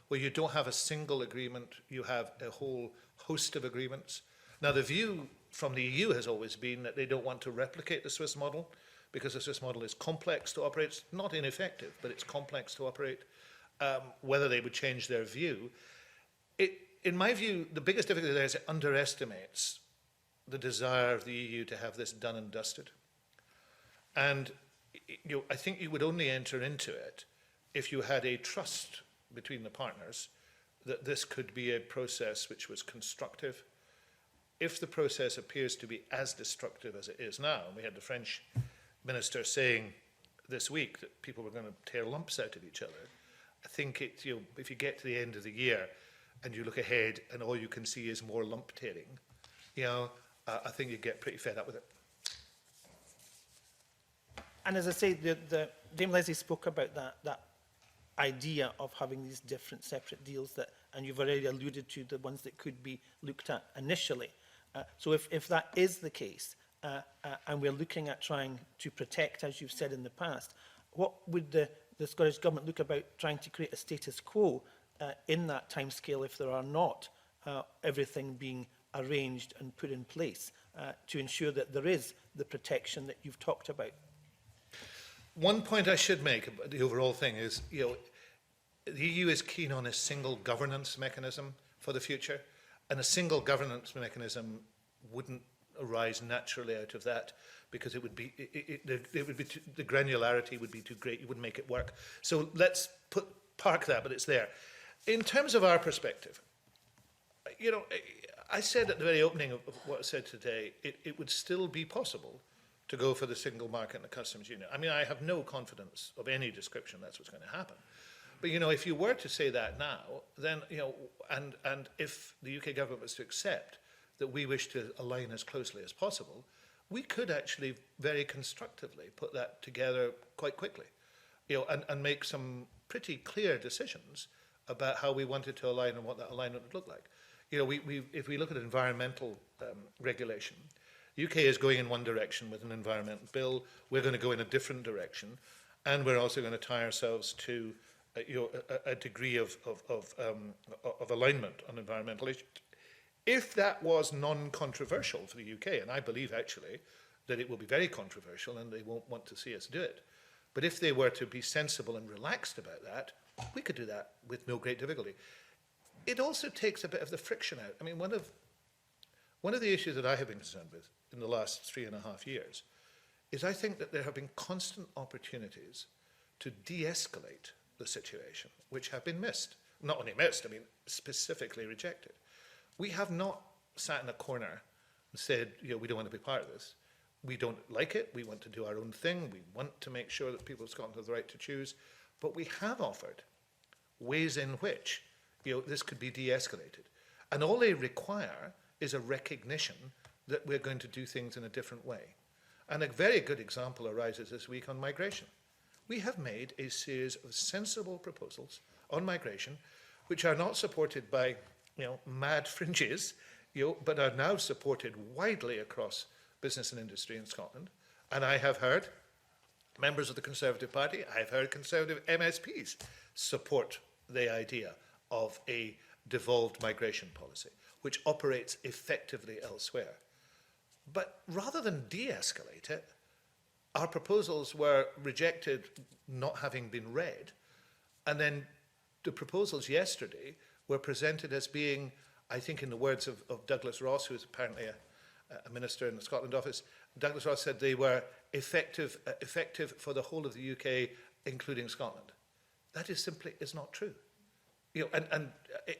where you don't have a single agreement, you have a whole host of agreements. Now, the view from the EU has always been that they don't want to replicate the Swiss model, because the Swiss model is complex to operate. It's not ineffective, but it's complex to operate. Whether they would change their view. In my view, the biggest difficulty there is it underestimates the desire of the EU to have this done and dusted. And I think you would only enter into it if you had a trust between the partners that this could be a process which was constructive. If the process appears to be as destructive as it is now, and we had the French minister saying this week that people were going to tear lumps out of each other, I think if you get to the end of the year and you look ahead and all you can see is more lump tearing, I think you get pretty fed up with it. And as I say, Dame Leslie spoke about that idea of having these different separate deals and you've already alluded to the ones that could be looked at initially. So if that is the case, and we're looking at trying to protect, as you've said in the past, what would the Scottish Government look about trying to create a status quo in that timescale if there are not everything being arranged and put in place to ensure that there is the protection that you've talked about? One point I should make about the overall thing is, the EU is keen on a single governance mechanism for the future, and a single governance mechanism wouldn't arise naturally out of that, because it would be the granularity would be too great. You wouldn't make it work. So let's park that, but it's there. In terms of our perspective, I said at the very opening of what I said today, it would still be possible to go for the single market and the customs union. I mean, I have no confidence of any description that's what's going to happen. But, if you were to say that now, then, and if the UK government was to accept that we wish to align as closely as possible, we could actually very constructively put that together quite quickly, and make some pretty clear decisions about how we wanted to align and what that alignment would look like. If we look at environmental regulation, UK is going in one direction with an environmental bill. We're going to go in a different direction, and we're also going to tie ourselves to a degree of alignment on environmental issues. If that was non-controversial for the UK, and I believe actually that it will be very controversial and they won't want to see us do it, but if they were to be sensible and relaxed about that, we could do that with no great difficulty. It also takes a bit of the friction out. I mean, one of the issues that I have been concerned with in the last 3.5 years is I think that there have been constant opportunities to de-escalate the situation, which have been missed. Not only missed, I mean, specifically rejected. We have not sat in a corner and said, we don't want to be part of this. We don't like it. We want to do our own thing. We want to make sure that people of Scotland have the right to choose. But we have offered ways in which this could be de-escalated. And all they require is a recognition that we're going to do things in a different way. And a very good example arises this week on migration. We have made a series of sensible proposals on migration, which are not supported by, mad fringes, but are now supported widely across business and industry in Scotland. And I have heard members of the Conservative Party, I have heard Conservative MSPs support the idea of a devolved migration policy, which operates effectively elsewhere. But rather than de-escalate it, our proposals were rejected not having been read, and then the proposals yesterday were presented as being, I think in the words of Douglas Ross, who is apparently a minister in the Scotland office, Douglas Ross said they were effective for the whole of the UK, including Scotland. That is not true. And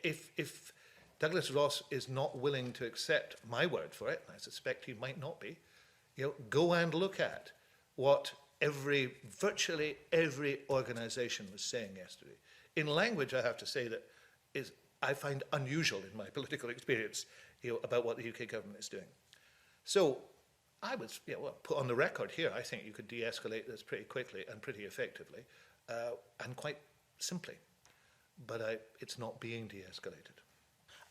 if Douglas Ross is not willing to accept my word for it, and I suspect he might not be, go and look at what virtually every organisation was saying yesterday. In language, I have to say, that I find unusual in my political experience, about what the UK government is doing. So I would put on the record here, I think you could de-escalate this pretty quickly and pretty effectively, and quite simply. But it's not being de-escalated.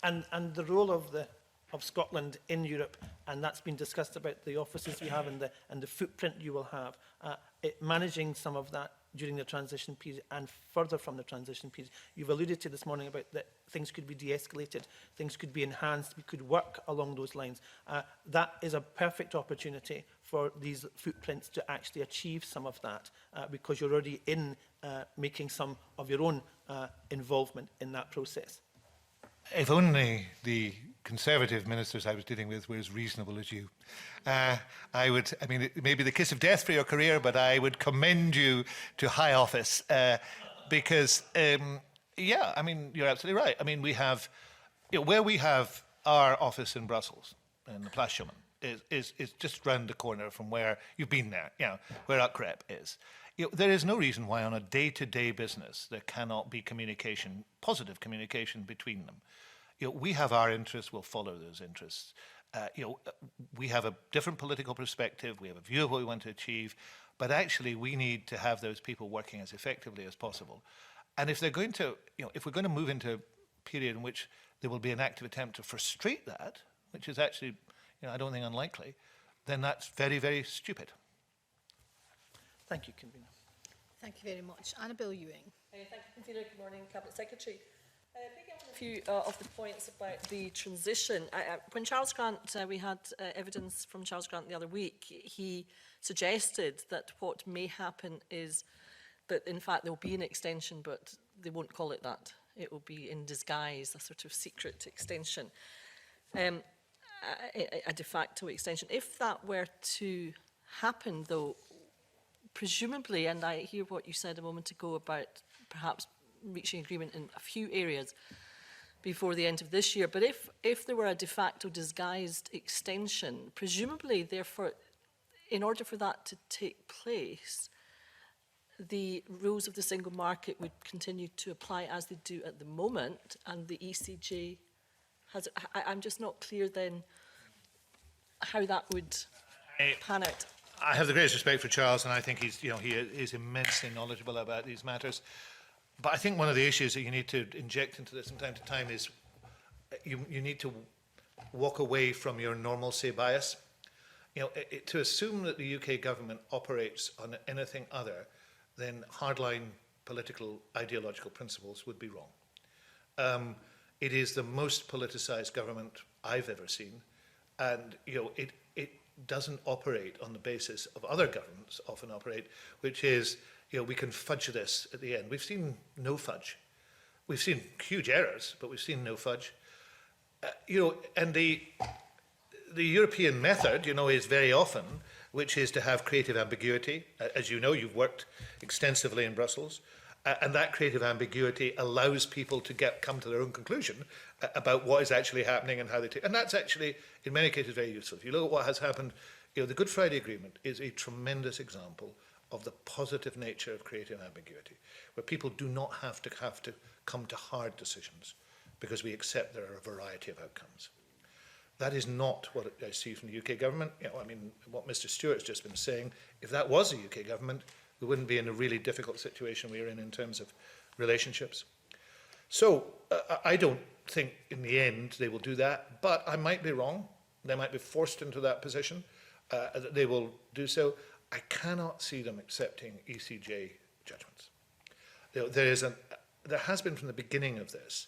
And the role of Scotland in Europe, and that's been discussed about the offices we have and the footprint you will have, managing some of that during the transition period and further from the transition period. You've alluded to this morning about that things could be de-escalated, things could be enhanced, we could work along those lines. That is a perfect opportunity for these footprints to actually achieve some of that, because you're already in making some of your own involvement in that process. If only the Conservative ministers I was dealing with were as reasonable as you. It may be the kiss of death for your career, but I would commend you to high office because, you're absolutely right. We have, where we have our office in Brussels, in the Place Schumann, is just round the corner from where you've been there, where UCREP is. There is no reason why on a day-to-day business there cannot be communication, positive communication between them. We have our interests, we'll follow those interests. We have a different political perspective, we have a view of what we want to achieve, but actually we need to have those people working as effectively as possible. And if they're going to, if we're going to move into a period in which there will be an active attempt to frustrate that, which is actually, I don't think unlikely, then that's very, very stupid. Thank you, Convener. Thank you very much. Annabel Ewing. Thank you, Convener. Good morning, Cabinet Secretary. Picking up on a few of the points about the transition. When Charles Grant, we had evidence from Charles Grant the other week, he suggested that what may happen is that in fact there will be an extension, but they won't call it that. It will be in disguise, a sort of secret extension, a de facto extension. If that were to happen, though, presumably, and I hear what you said a moment ago about perhaps reaching agreement in a few areas before the end of this year, but if there were a de facto disguised extension, presumably, therefore, in order for that to take place, the rules of the single market would continue to apply as they do at the moment, and the ECJ has... I'm just not clear then how that would pan out. I have the greatest respect for Charles, and I think he's, he is immensely knowledgeable about these matters. But I think one of the issues that you need to inject into this from time to time is you need to walk away from your normalcy bias. To assume that the UK government operates on anything other than hardline political ideological principles would be wrong. It is the most politicised government I've ever seen, and it doesn't operate on the basis of other governments often operate, which is, we can fudge this at the end. We've seen no fudge. We've seen huge errors, but we've seen no fudge. And the European method, is very often, which is to have creative ambiguity. As you know, you've worked extensively in Brussels, and that creative ambiguity allows people to come to their own conclusion about what is actually happening and how they take. And that's actually, in many cases, very useful. If you look at what has happened, the Good Friday Agreement is a tremendous example of the positive nature of creative ambiguity, where people do not have to come to hard decisions because we accept there are a variety of outcomes. That is not what I see from the UK government. You know, I mean, what Mr Stewart's just been saying, if that was the UK government, we wouldn't be in a really difficult situation we're in terms of relationships. So I don't think in the end they will do that, but I might be wrong. They might be forced into that position, that they will do so. I cannot see them accepting ECJ judgments. There has been from the beginning of this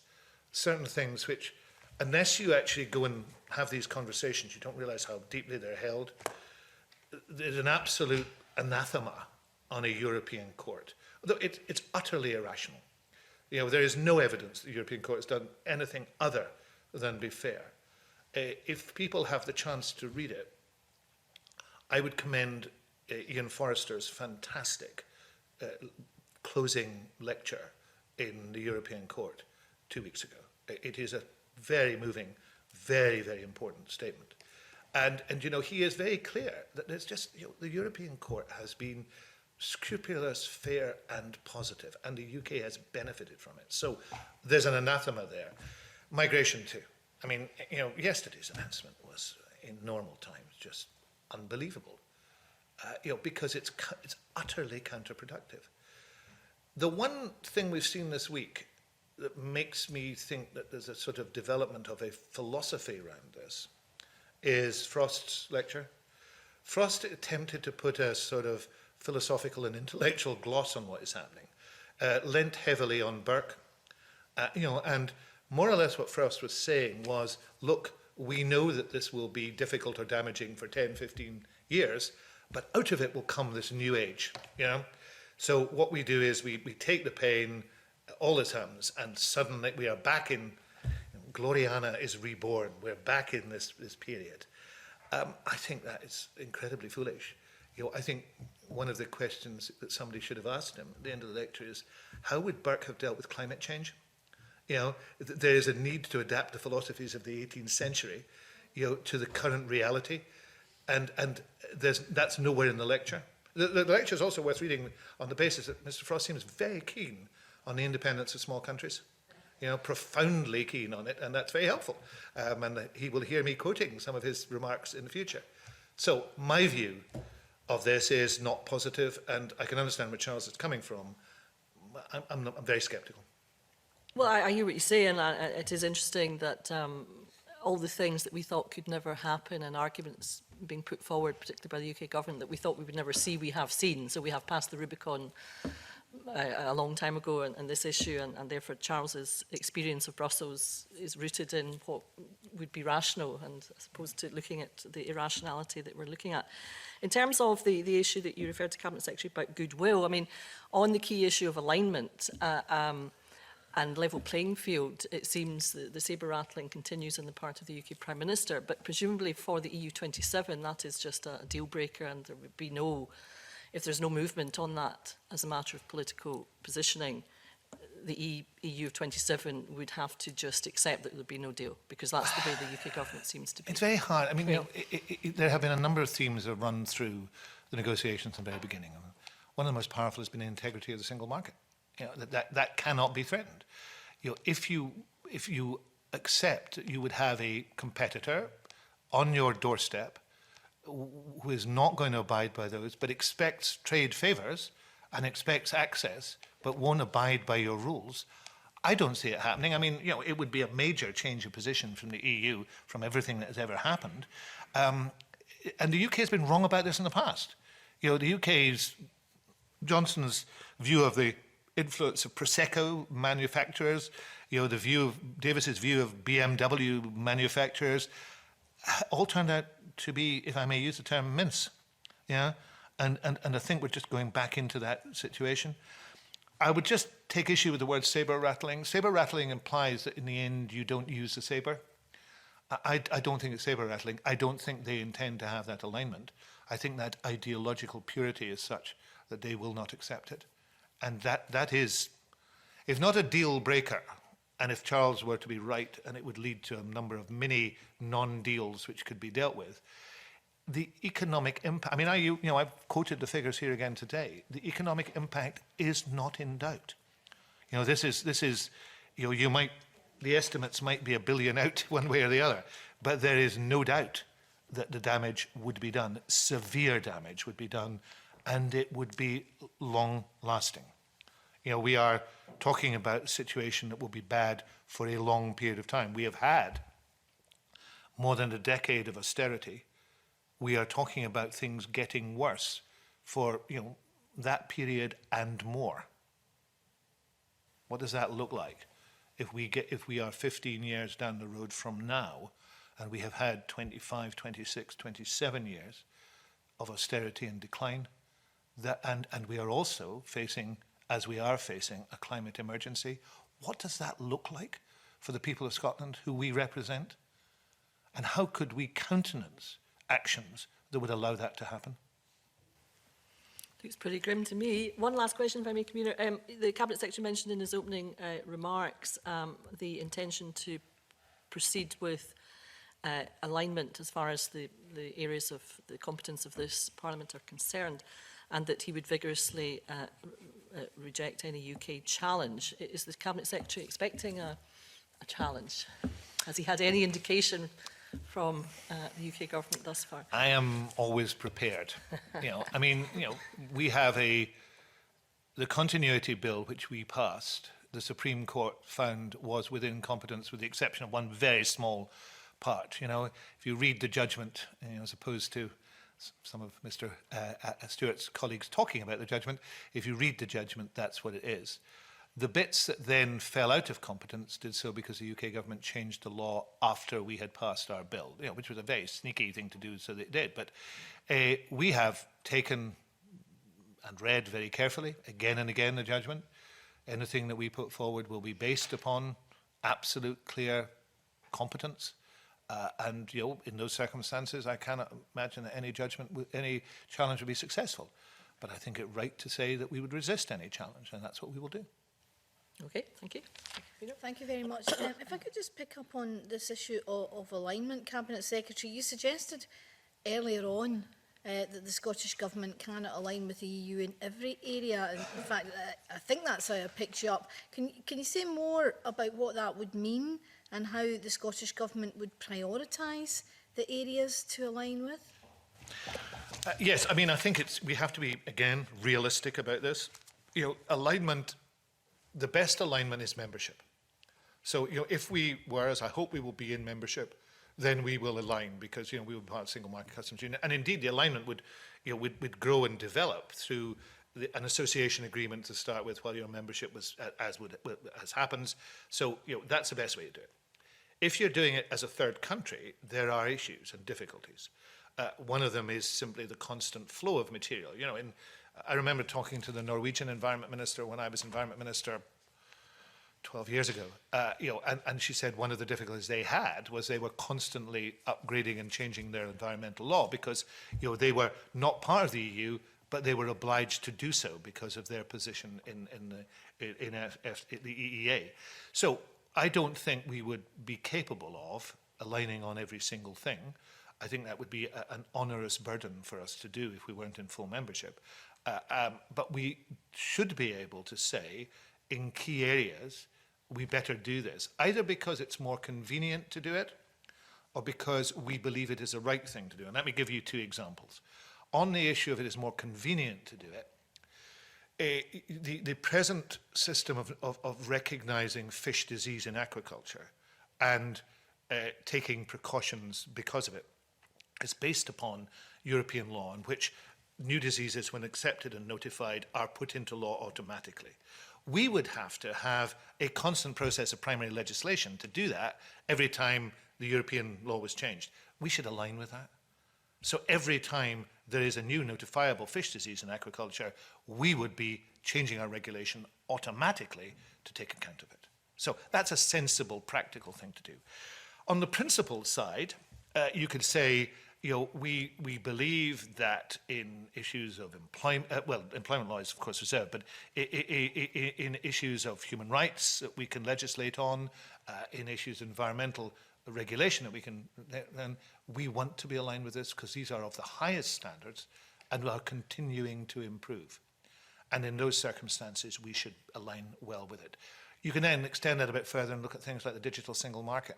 certain things which, unless you actually go and have these conversations, you don't realise how deeply they're held. There's an absolute anathema on a European court. Although it's utterly irrational. You know, there is no evidence the European Court has done anything other than be fair. If people have the chance to read it, I would commend Ian Forrester's fantastic closing lecture in the European Court 2 weeks ago. It is a very moving, very, very important statement. And you know, he is very clear that there's just, you know, the European Court has been scrupulous, fair and positive, and the UK has benefited from it. So there's an anathema there. Migration too. I mean, you know, yesterday's announcement was, in normal times, just unbelievable. You know, because it's utterly counterproductive. The one thing we've seen this week that makes me think that there's a sort of development of a philosophy around this is Frost's lecture. Frost attempted to put a sort of philosophical and intellectual gloss on what is happening, lent heavily on Burke, you know, and more or less what Frost was saying was, look, we know that this will be difficult or damaging for 10, 15 years, but out of it will come this new age, you know. So what we do is we take the pain, all this happens, and suddenly we are back in, Gloriana is reborn, we're back in this period. I think that is incredibly foolish. You know, I think one of the questions that somebody should have asked him at the end of the lecture is, how would Burke have dealt with climate change? You know, there is a need to adapt the philosophies of the 18th century, you know, to the current reality, and that's nowhere in the lecture. The lecture is also worth reading on the basis that Mr. Frost seems very keen on the independence of small countries, you know, profoundly keen on it, and that's very helpful. And he will hear me quoting some of his remarks in the future. So my view of this is not positive, and I can understand where Charles is coming from. I'm very sceptical. Well, I hear what you say, and it is interesting that all the things that we thought could never happen and arguments being put forward, particularly by the UK government, that we thought we would never see, we have seen. So we have passed the Rubicon a long time ago on this issue, and therefore Charles's experience of Brussels is rooted in what would be rational, and as opposed to looking at the irrationality that we're looking at. In terms of the issue that you referred to, Cabinet Secretary, about goodwill, I mean, on the key issue of alignment and level playing field, it seems the sabre rattling continues on the part of the UK Prime Minister, but presumably for the EU27 that is just a deal breaker, and there would be no, if there's no movement on that as a matter of political positioning, the EU of 27 would have to just accept that there'd be no deal, because that's the way the UK government seems to be. It's very hard. I mean, you know, there have been a number of themes that have run through the negotiations from the very beginning. One of the most powerful has been the integrity of the single market. You know, that cannot be threatened. You know, if you accept that you would have a competitor on your doorstep who is not going to abide by those, but expects trade favours and expects access, but won't abide by your rules, I don't see it happening. I mean, you know, it would be a major change of position from the EU, from everything that has ever happened. And the UK has been wrong about this in the past. You know, the UK's, Johnson's view of the influence of Prosecco manufacturers, you know, the view of Davis's view of BMW manufacturers, all turned out to be, if I may use the term, mince. Yeah, and I think we're just going back into that situation. I would just take issue with the word sabre rattling. Sabre rattling implies that in the end you don't use the sabre. I don't think it's sabre rattling. I don't think they intend to have that alignment. I think that ideological purity is such that they will not accept it. And that is, if not a deal breaker, and if Charles were to be right, and it would lead to a number of mini non-deals which could be dealt with, the economic impact, I mean, you know, I've quoted the figures here again today. The economic impact is not in doubt. You know, this is, you know, the estimates might be $1 billion out one way or the other, But there is no doubt that the damage would be done, severe damage would be done, and it would be long-lasting. You know, we are talking about a situation that will be bad for a long period of time. We have had more than a decade of austerity. We are talking about things getting worse for, you know, that period and more. What does that look like if we are 15 years down the road from now, and we have had 25, 26, 27 years of austerity and decline, and we are also facing, as we are facing, a climate emergency? What does that look like for the people of Scotland who we represent? And how could we countenance actions that would allow that to happen? Looks pretty grim to me. One last question, if I may, Convener. The Cabinet Secretary mentioned in his opening remarks the intention to proceed with alignment as far as the areas of the competence of this Parliament are concerned, and that he would vigorously reject any UK challenge. Is the Cabinet Secretary expecting a challenge? Has he had any indication from the UK government thus far? I am always prepared. You know, I mean, you know, we have the continuity bill which we passed, the Supreme Court found was within competence with the exception of one very small part. You know, if you read the judgment, you know, as opposed to some of Mr. Stewart's colleagues talking about the judgment, if you read the judgment, that's what it is. The bits that then fell out of competence did so because the UK government changed the law after we had passed our bill, you know, which was a very sneaky thing to do, so they did. But we have taken and read very carefully, again and again, the judgment. Anything that we put forward will be based upon absolute, clear competence. And, you know, in those circumstances, I cannot imagine that any any challenge would be successful. But I think it right to say that we would resist any challenge, and that's what we will do. Okay, thank you. Thank you very much. If I could just pick up on this issue of alignment, Cabinet Secretary, you suggested earlier on that the Scottish Government cannot align with the EU in every area. And in fact, I think that's how I picked you up. Can you say more about what that would mean and how the Scottish Government would prioritise the areas to align with? Yes, I mean, I think we have to be, again, realistic about this. You know, alignment, the best alignment is membership. So, you know, if we were, as I hope we will be in membership, then we will align because, you know, we will be part of the single market customs union. And indeed, the alignment would, you know, would grow and develop through an association agreement to start with while your membership was, as happens. So, you know, that's the best way to do it. If you're doing it as a third country, there are issues and difficulties. One of them is simply the constant flow of material. You know, I remember talking to the Norwegian Environment Minister when I was Environment Minister 12 years ago, you know, and she said one of the difficulties they had was they were constantly upgrading and changing their environmental law because, you know, they were not part of the EU, but they were obliged to do so because of their position in the EEA. So I don't think we would be capable of aligning on every single thing. I think that would be an onerous burden for us to do if we weren't in full membership. But we should be able to say, in key areas, we better do this, either because it's more convenient to do it, or because we believe it is the right thing to do. And let me give you two examples. On the issue of it is more convenient to do it, the present system of recognising fish disease in aquaculture and taking precautions because of it is based upon European law in which new diseases, when accepted and notified, are put into law automatically. We would have to have a constant process of primary legislation to do that every time the European law was changed. We should align with that. So every time there is a new notifiable fish disease in aquaculture, we would be changing our regulation automatically to take account of it. So that's a sensible, practical thing to do. On the principle side, you could say, you know, we believe that in issues of employment, employment law is of course reserved, but in issues of human rights that we can legislate on, in issues of environmental regulation that we can, then we want to be aligned with this because these are of the highest standards and are continuing to improve. And in those circumstances, we should align well with it. You can then extend that a bit further and look at things like the digital single market.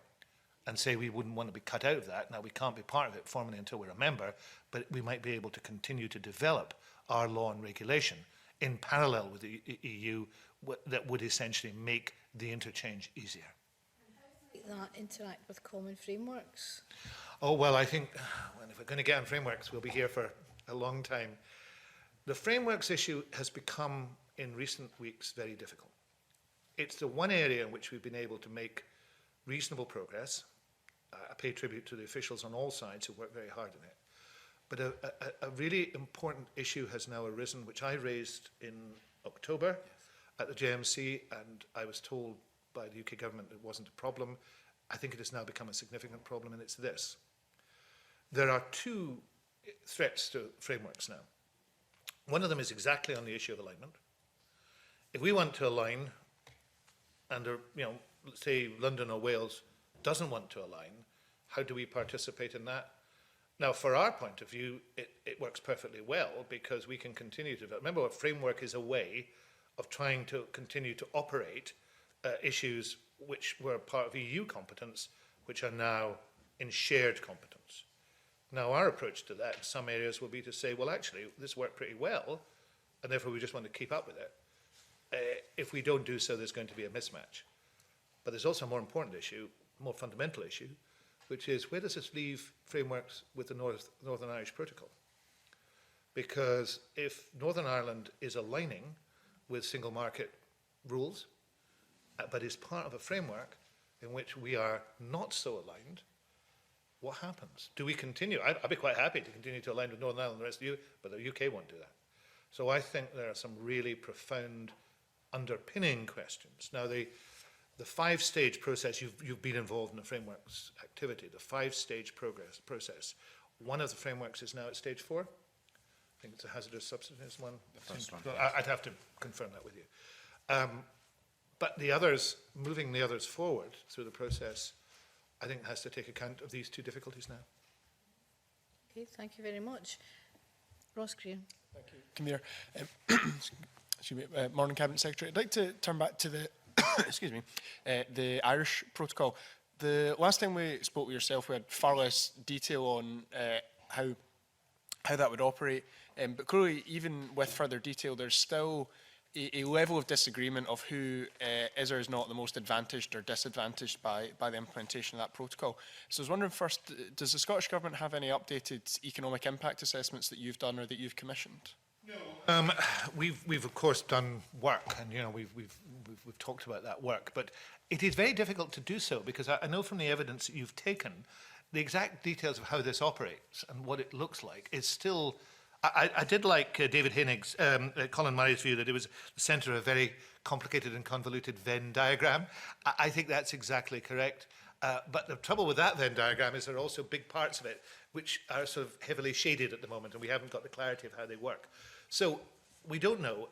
and say we wouldn't want to be cut out of that. Now, we can't be part of it formally until we're a member, but we might be able to continue to develop our law and regulation in parallel with the EU that would essentially make the interchange easier. That interact with common frameworks? Oh, well, I think well, if we're going to get on frameworks, we'll be here for a long time. The frameworks issue has become, in recent weeks, very difficult. It's the one area in which we've been able to make reasonable progress. I pay tribute to the officials on all sides who work very hard on it. But a really important issue has now arisen, which I raised in October at the JMC, and I was told by the UK government it wasn't a problem. I think it has now become a significant problem, and it's this. There are two threats to frameworks now. One of them is exactly on the issue of alignment. If we want to align, and say London or Wales doesn't want to align, how do we participate in that? Now, for our point of view, it works perfectly well because we can continue to develop. Remember, a framework is a way of trying to continue to operate issues which were part of EU competence, which are now in shared competence. Now, our approach to that in some areas will be to say, well, actually, this worked pretty well, and therefore we just want to keep up with it. If we don't do so, there's going to be a mismatch. But there's also a more important issue, more fundamental issue, which is where does this leave frameworks with the Northern Irish Protocol? Because if Northern Ireland is aligning with single market rules, but is part of a framework in which we are not so aligned, what happens? Do we continue? I'd be quite happy to continue to align with Northern Ireland and the rest of you, but the UK won't do that. So I think there are some really profound underpinning questions. Now, the five-stage process, you've been involved in the frameworks activity, the five-stage process. One of the frameworks is now at stage 4. I think it's a hazardous substances one. The first one. I'd have to confirm that with you. But the others, moving the others forward through the process, I think has to take account of these two difficulties now. Okay, thank you very much. Ross Greer. Thank you, Camille. Excuse me, morning, Cabinet Secretary. I'd like to turn back to the, excuse me, the Irish protocol. The last time we spoke with yourself, we had far less detail on how that would operate. But clearly, even with further detail, there's still a level of disagreement of who is or is not the most advantaged or disadvantaged by the implementation of that protocol. So I was wondering first, does the Scottish Government have any updated economic impact assessments that you've done or that you've commissioned? No. We've of course done work, and we've talked about that work, but it is very difficult to do so because I know from the evidence that you've taken, the exact details of how this operates and what it looks like is still. I did like David Henig's, Colin Murray's view that it was the centre of a very complicated and convoluted Venn diagram. I think that's exactly correct. But the trouble with that Venn diagram is there are also big parts of it which are sort of heavily shaded at the moment, and we haven't got the clarity of how they work. So we don't know.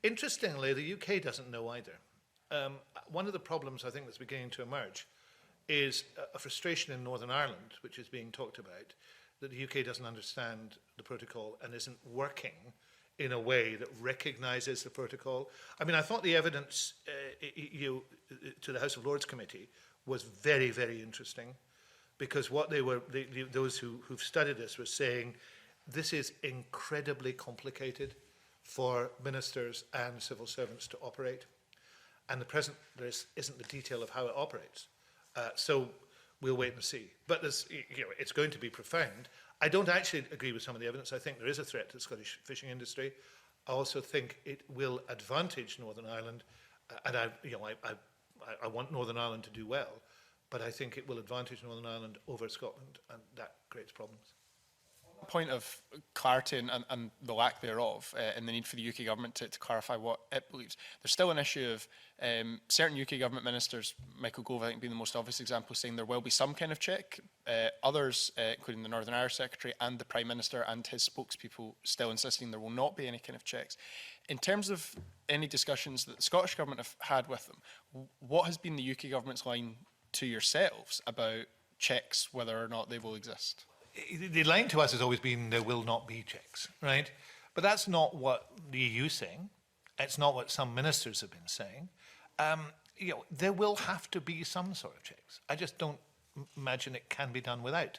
Interestingly, the UK doesn't know either. One of the problems I think that's beginning to emerge is a frustration in Northern Ireland, which is being talked about, that the UK doesn't understand the protocol and isn't working in a way that recognises the protocol. I mean, I thought the evidence to the House of Lords Committee was very, very interesting, because what they were, those who've studied this were saying, this is incredibly complicated for ministers and civil servants to operate. And the present, there isn't the detail of how it operates. So we'll wait and see. But there's, it's going to be profound. I don't actually agree with some of the evidence. I think there is a threat to the Scottish fishing industry. I also think it will advantage Northern Ireland, and I want Northern Ireland to do well, but I think it will advantage Northern Ireland over Scotland, and that creates problems. Point of clarity and the lack thereof, and the need for the UK government to clarify what it believes. There's still an issue of certain UK government ministers, Michael Gove I think being the most obvious example, saying there will be some kind of check. Others, including the Northern Irish Secretary and the Prime Minister and his spokespeople, still insisting there will not be any kind of checks. In terms of any discussions that the Scottish Government have had with them, what has been the UK government's line to yourselves about checks, whether or not they will exist? The line to us has always been there will not be checks, right? But that's not what the EU is saying. It's not what some ministers have been saying. There will have to be some sort of checks. I just don't imagine it can be done without.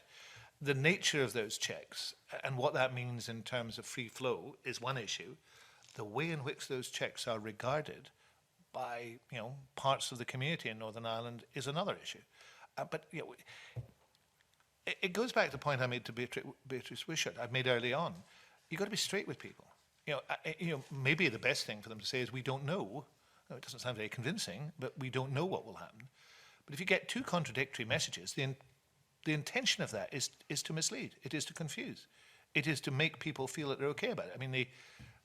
The nature of those checks and what that means in terms of free flow is one issue. The way in which those checks are regarded by parts of the community in Northern Ireland is another issue. But it goes back to the point I made to Beatrice Wishart, I made early on. You've got to be straight with people. Maybe the best thing for them to say is we don't know. No, it doesn't sound very convincing, but we don't know what will happen. But if you get two contradictory messages, the intention of that is to mislead. It is to confuse. It is to make people feel that they're okay about it. I mean,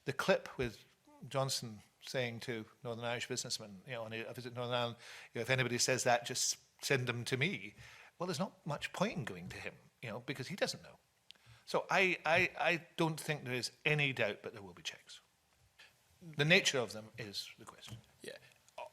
the clip with Johnson saying to Northern Irish businessmen, on a visit to Northern Ireland, if anybody says that, just send them to me. Well, there's not much point in going to him, because he doesn't know. So I don't think there is any doubt, but there will be checks. The nature of them is the question. Yeah,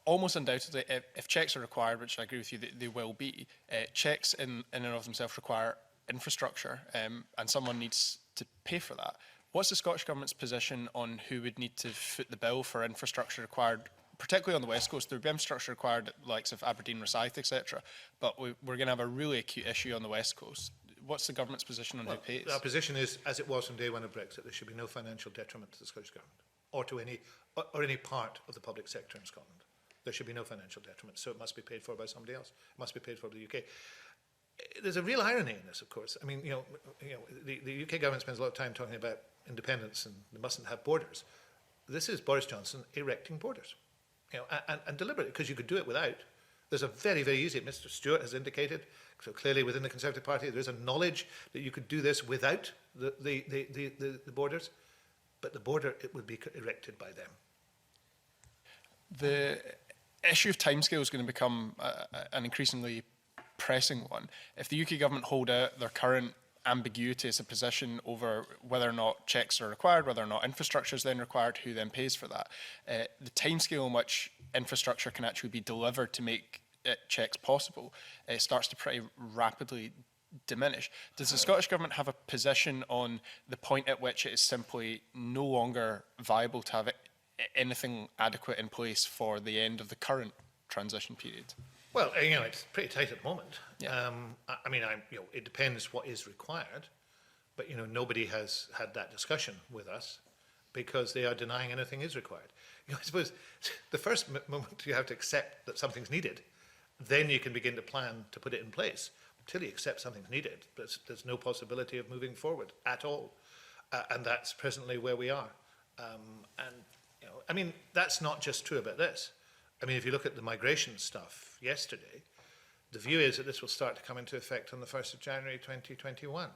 almost undoubtedly, if checks are required, which I agree with you, they will be, checks in and of themselves require infrastructure, and someone needs to pay for that. What's the Scottish Government's position on who would need to foot the bill for infrastructure required, particularly on the West Coast? There would be infrastructure required at the likes of Aberdeen, Rosyth, etc. But we're going to have a really acute issue on the West Coast. What's the Government's position on who pays? Our position is, as it was from day one of Brexit, there should be no financial detriment to the Scottish Government or to any part of the public sector in Scotland. There should be no financial detriment, so it must be paid for by somebody else. It must be paid for by the UK. There's a real irony in this, of course. I mean, the UK government spends a lot of time talking about independence and they mustn't have borders. This is Boris Johnson erecting borders, and deliberately, because you could do it without. There's a very, very easy, Mr. Stewart has indicated, so clearly within the Conservative Party, there is a knowledge that you could do this without the borders, but the border, it would be erected by them. The issue of timescale is going to become an increasingly pressing one. If the UK government hold out their current ambiguity as a position over whether or not checks are required, whether or not infrastructure is then required, who then pays for that, the timescale in which infrastructure can actually be delivered to make checks possible starts to pretty rapidly diminish. Does the Scottish Government have a position on the point at which it is simply no longer viable to have anything adequate in place for the end of the current transition period? Well, it's pretty tight at the moment. Yeah. I mean, it depends what is required, but nobody has had that discussion with us because they are denying anything is required. I suppose the first moment you have to accept that something's needed, then you can begin to plan to put it in place. Until you accept something's needed, there's no possibility of moving forward at all, and that's presently where we are. I mean, that's not just true about this. I mean, if you look at the migration stuff yesterday, the view is that this will start to come into effect on the 1st of January 2021.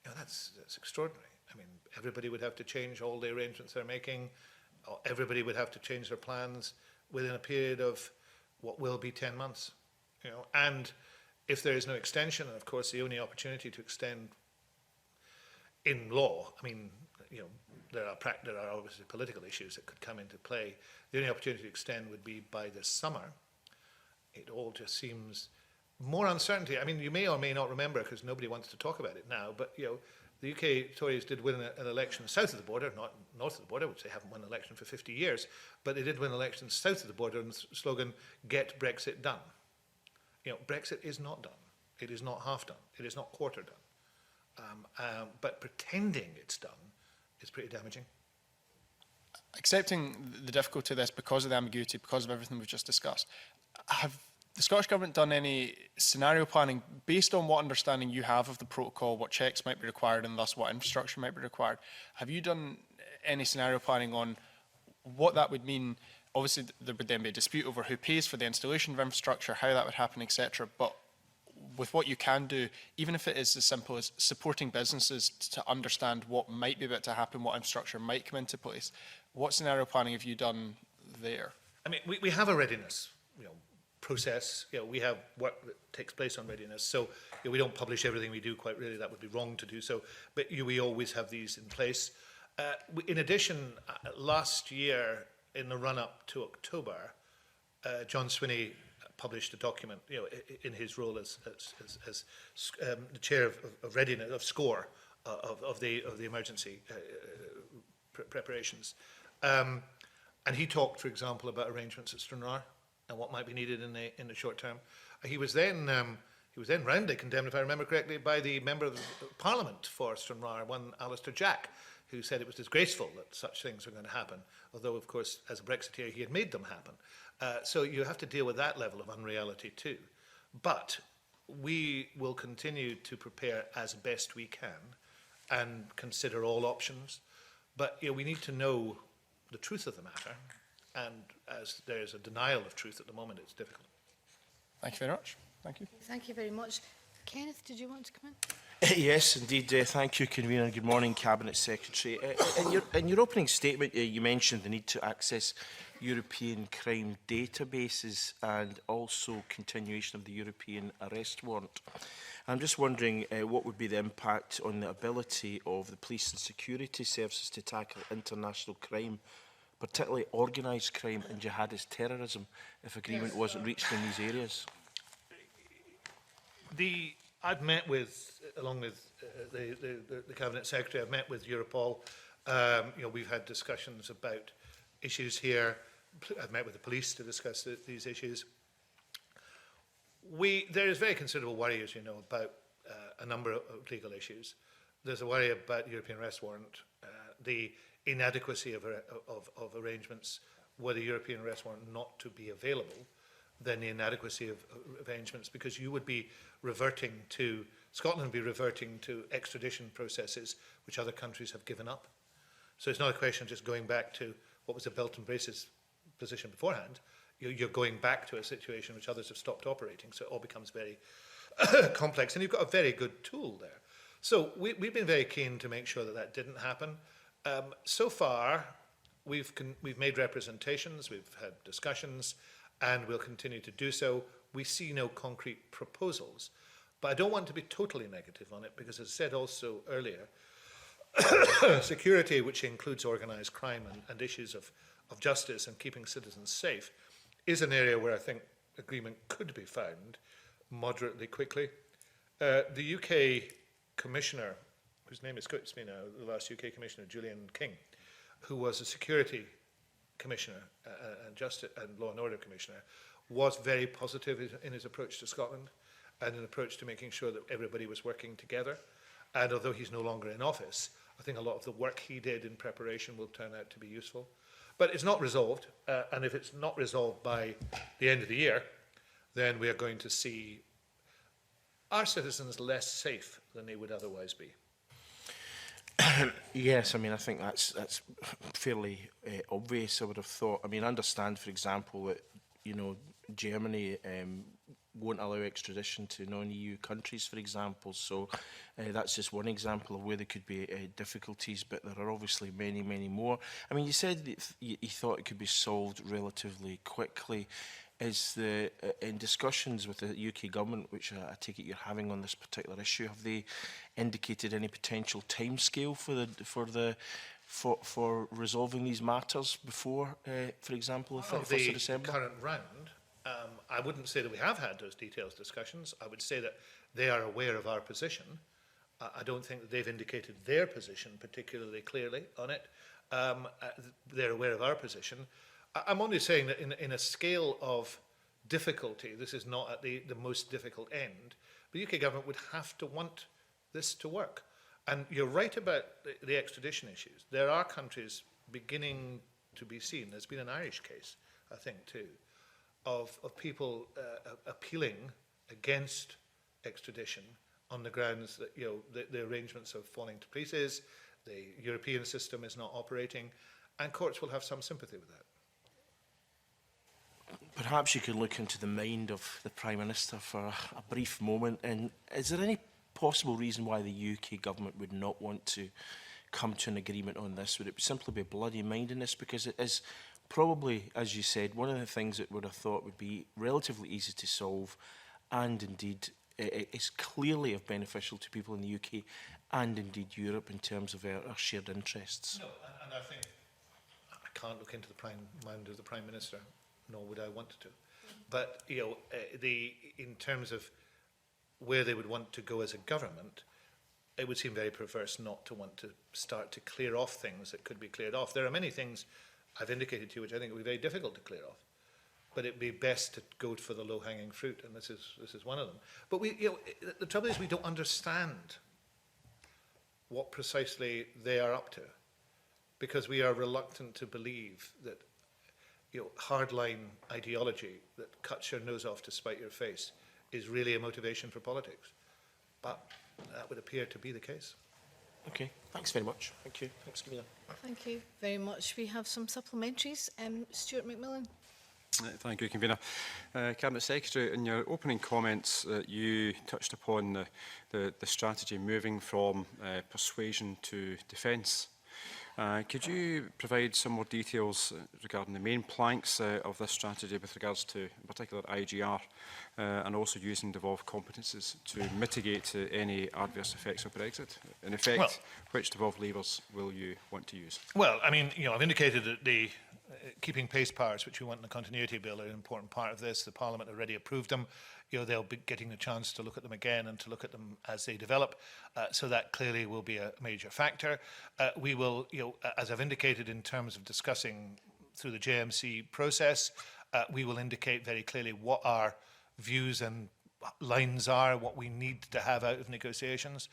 That's extraordinary. I mean, everybody would have to change all the arrangements they're making. Everybody would have to change their plans within a period of what will be 10 months. And if there is no extension, and of course the only opportunity to extend in law, I mean, there are obviously political issues that could come into play. The only opportunity to extend would be by this summer. It all just seems more uncertainty. I mean, you may or may not remember, because nobody wants to talk about it now, but the UK Tories did win an election south of the border, not north of the border, which they haven't won an election for 50 years, but they did win elections south of the border on the slogan, "Get Brexit done." Brexit is not done. It is not half done. It is not quarter done. But pretending it's done is pretty damaging. Accepting the difficulty of this because of the ambiguity, because of everything we've just discussed, have the Scottish Government done any scenario planning based on what understanding you have of the protocol, what checks might be required and thus what infrastructure might be required? Have you done any scenario planning on what that would mean? Obviously, there would then be a dispute over who pays for the installation of infrastructure, how that would happen, etc. But with what you can do, even if it is as simple as supporting businesses to understand what might be about to happen, what infrastructure might come into place, what scenario planning have you done there? I mean, we have a readiness, process. We have work that takes place on readiness. So we don't publish everything we do, quite really. That would be wrong to do so. But we always have these in place. In addition, last year, in the run-up to October, John Swinney published a document, in his role as the chair of readiness, of SCORE, of the emergency preparations, and he talked, for example, about arrangements at Stranraer and what might be needed in the short term. He was then He was then roundly condemned, if I remember correctly, by the Member of Parliament for Stranraer, one Alistair Jack, who said it was disgraceful that such things were going to happen, although, of course, as a Brexiteer, he had made them happen. So you have to deal with that level of unreality too. But we will continue to prepare as best we can and consider all options. But we need to know the truth of the matter, and as there's a denial of truth at the moment, it's difficult. Thank you very much. Thank you. Thank you very much. Kenneth, did you want to come in? Yes, indeed. Thank you, Convener. Good morning, Cabinet Secretary. In your opening statement, you mentioned the need to access European crime databases and also continuation of the European arrest warrant. I'm just wondering what would be the impact on the ability of the police and security services to tackle international crime, particularly organised crime and jihadist terrorism, if agreement wasn't reached in these areas? I've met with, along with the Cabinet Secretary, I've met with Europol. We've had discussions about issues here. I've met with the police to discuss these issues. There is very considerable worry, as you know, about a number of legal issues. There's a worry about the European arrest warrant, the inadequacy of arrangements were the European arrest warrant not to be available, then the inadequacy of arrangements, because you would be reverting to, Scotland would be reverting to extradition processes which other countries have given up. So it's not a question of just going back to what was the belt and braces position beforehand. You're going back to a situation which others have stopped operating, so it all becomes very complex, and you've got a very good tool there. So we've been very keen to make sure that that didn't happen. So far, we've made representations, we've had discussions, and we'll continue to do so. We see no concrete proposals, but I don't want to be totally negative on it, because as I said also earlier, security, which includes organised crime and issues of justice and keeping citizens safe, is an area where I think agreement could be found moderately quickly. The UK Commissioner, whose name escapes me now, the last UK Commissioner, Julian King, who was a Security Commissioner and Law and Order Commissioner, was very positive in his approach to Scotland and an approach to making sure that everybody was working together. And although he's no longer in office, I think a lot of the work he did in preparation will turn out to be useful. But it's not resolved, and if it's not resolved by the end of the year, then we are going to see our citizens less safe than they would otherwise be. Yes, I mean, I think that's fairly obvious, I would have thought. I mean, I understand, for example, that, Germany won't allow extradition to non-EU countries, for example. So that's just one example of where there could be difficulties, but there are obviously many, many more. I mean, you said that you thought it could be solved relatively quickly. Is in discussions with the UK government, which I take it you're having on this particular issue, have they indicated any potential timescale for resolving these matters before, for example, the 31st of December? Current round, I wouldn't say that we have had those detailed discussions. I would say that they are aware of our position. I don't think that they've indicated their position particularly clearly on it. They're aware of our position. I'm only saying that in a scale of difficulty, this is not at the most difficult end. The UK government would have to want this to work. And you're right about the extradition issues. There are countries beginning to be seen. There's been an Irish case, I think, too, of people appealing against extradition on the grounds that the arrangements are falling to pieces, the European system is not operating, and courts will have some sympathy with that. Perhaps you could look into the mind of the Prime Minister for a brief moment. And is there any possible reason why the UK government would not want to come to an agreement on this? Would it simply be bloody-mindedness? Because it is probably, as you said, one of the things that would have thought would be relatively easy to solve, and indeed it is clearly of beneficial to people in the UK and indeed Europe in terms of our shared interests. No, and I think I can't look into the mind of the Prime Minister, nor would I want to. But in terms of where they would want to go as a government, it would seem very perverse not to want to start to clear off things that could be cleared off. There are many things I've indicated to you which I think would be very difficult to clear off. but it'd be best to go for the low-hanging fruit, and this is one of them. But the trouble is we don't understand what precisely they are up to, because we are reluctant to believe that hardline ideology that cuts your nose off to spite your face is really a motivation for politics. But that would appear to be the case. Okay, thanks very much. Thank you. Thanks, Camilla. Thank you very much. We have some supplementaries. Stuart McMillan. Thank you, Convener. Cabinet Secretary, in your opening comments, you touched upon the strategy moving from persuasion to defence. Could you provide some more details regarding the main planks of this strategy with regards to, in particular, IGR, and also using devolved competences to mitigate any adverse effects of Brexit? In effect, which devolved levers will you want to use? Well, I mean, I've indicated that the keeping pace powers, which we want in the continuity bill, are an important part of this. The Parliament already approved them. They'll be getting the chance to look at them again and to look at them as they develop. So that clearly will be a major factor. We will, as I've indicated in terms of discussing through the JMC process, we will indicate very clearly what our views and lines are, what we need to have out of negotiations.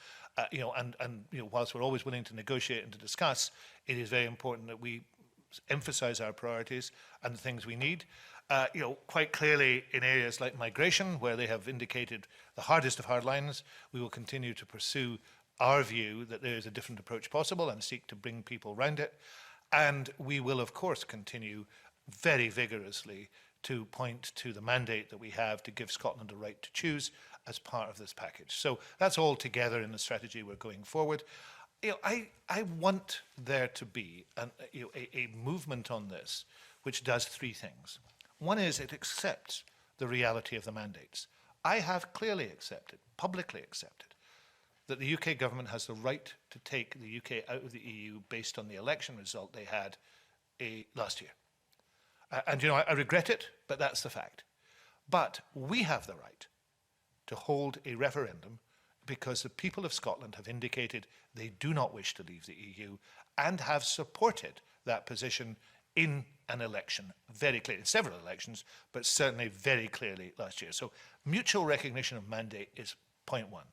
Whilst we're always willing to negotiate and to discuss, it is very important that we emphasise our priorities and the things we need. Quite clearly in areas like migration, where they have indicated the hardest of hard lines, we will continue to pursue our view that there is a different approach possible and seek to bring people round it. And we will, of course, continue very vigorously to point to the mandate that we have to give Scotland a right to choose as part of this package. So that's all together in the strategy we're going forward. I want there to be a movement on this which does three things. One is it accepts the reality of the mandates. I have clearly accepted, publicly accepted, that the UK government has the right to take the UK out of the EU based on the election result they had last year. I regret it, but that's the fact. But we have the right to hold a referendum because the people of Scotland have indicated they do not wish to leave the EU and have supported that position in an election very clearly, in several elections, but certainly very clearly last year. So mutual recognition of mandate is point one.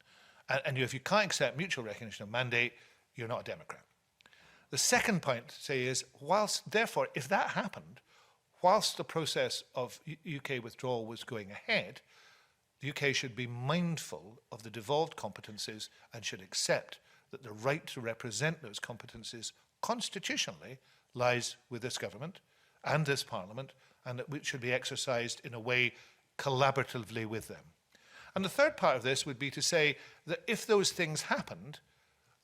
And if you can't accept mutual recognition of mandate, you're not a Democrat. The second point to say is, therefore, if that happened, whilst the process of UK withdrawal was going ahead, the UK should be mindful of the devolved competences and should accept that the right to represent those competences constitutionally lies with this government and this Parliament, and that it should be exercised in a way collaboratively with them. And the third part of this would be to say that if those things happened,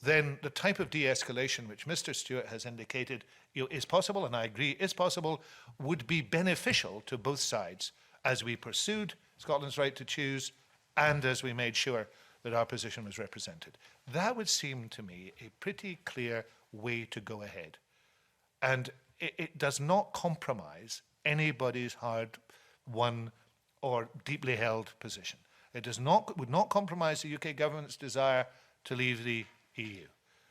then the type of de-escalation which Mr. Stewart has indicated is possible, and I agree is possible, would be beneficial to both sides as we pursued Scotland's right to choose and as we made sure that our position was represented. That would seem to me a pretty clear way to go ahead. And it does not compromise anybody's hard-won or deeply held position. It would not compromise the UK government's desire to leave the EU.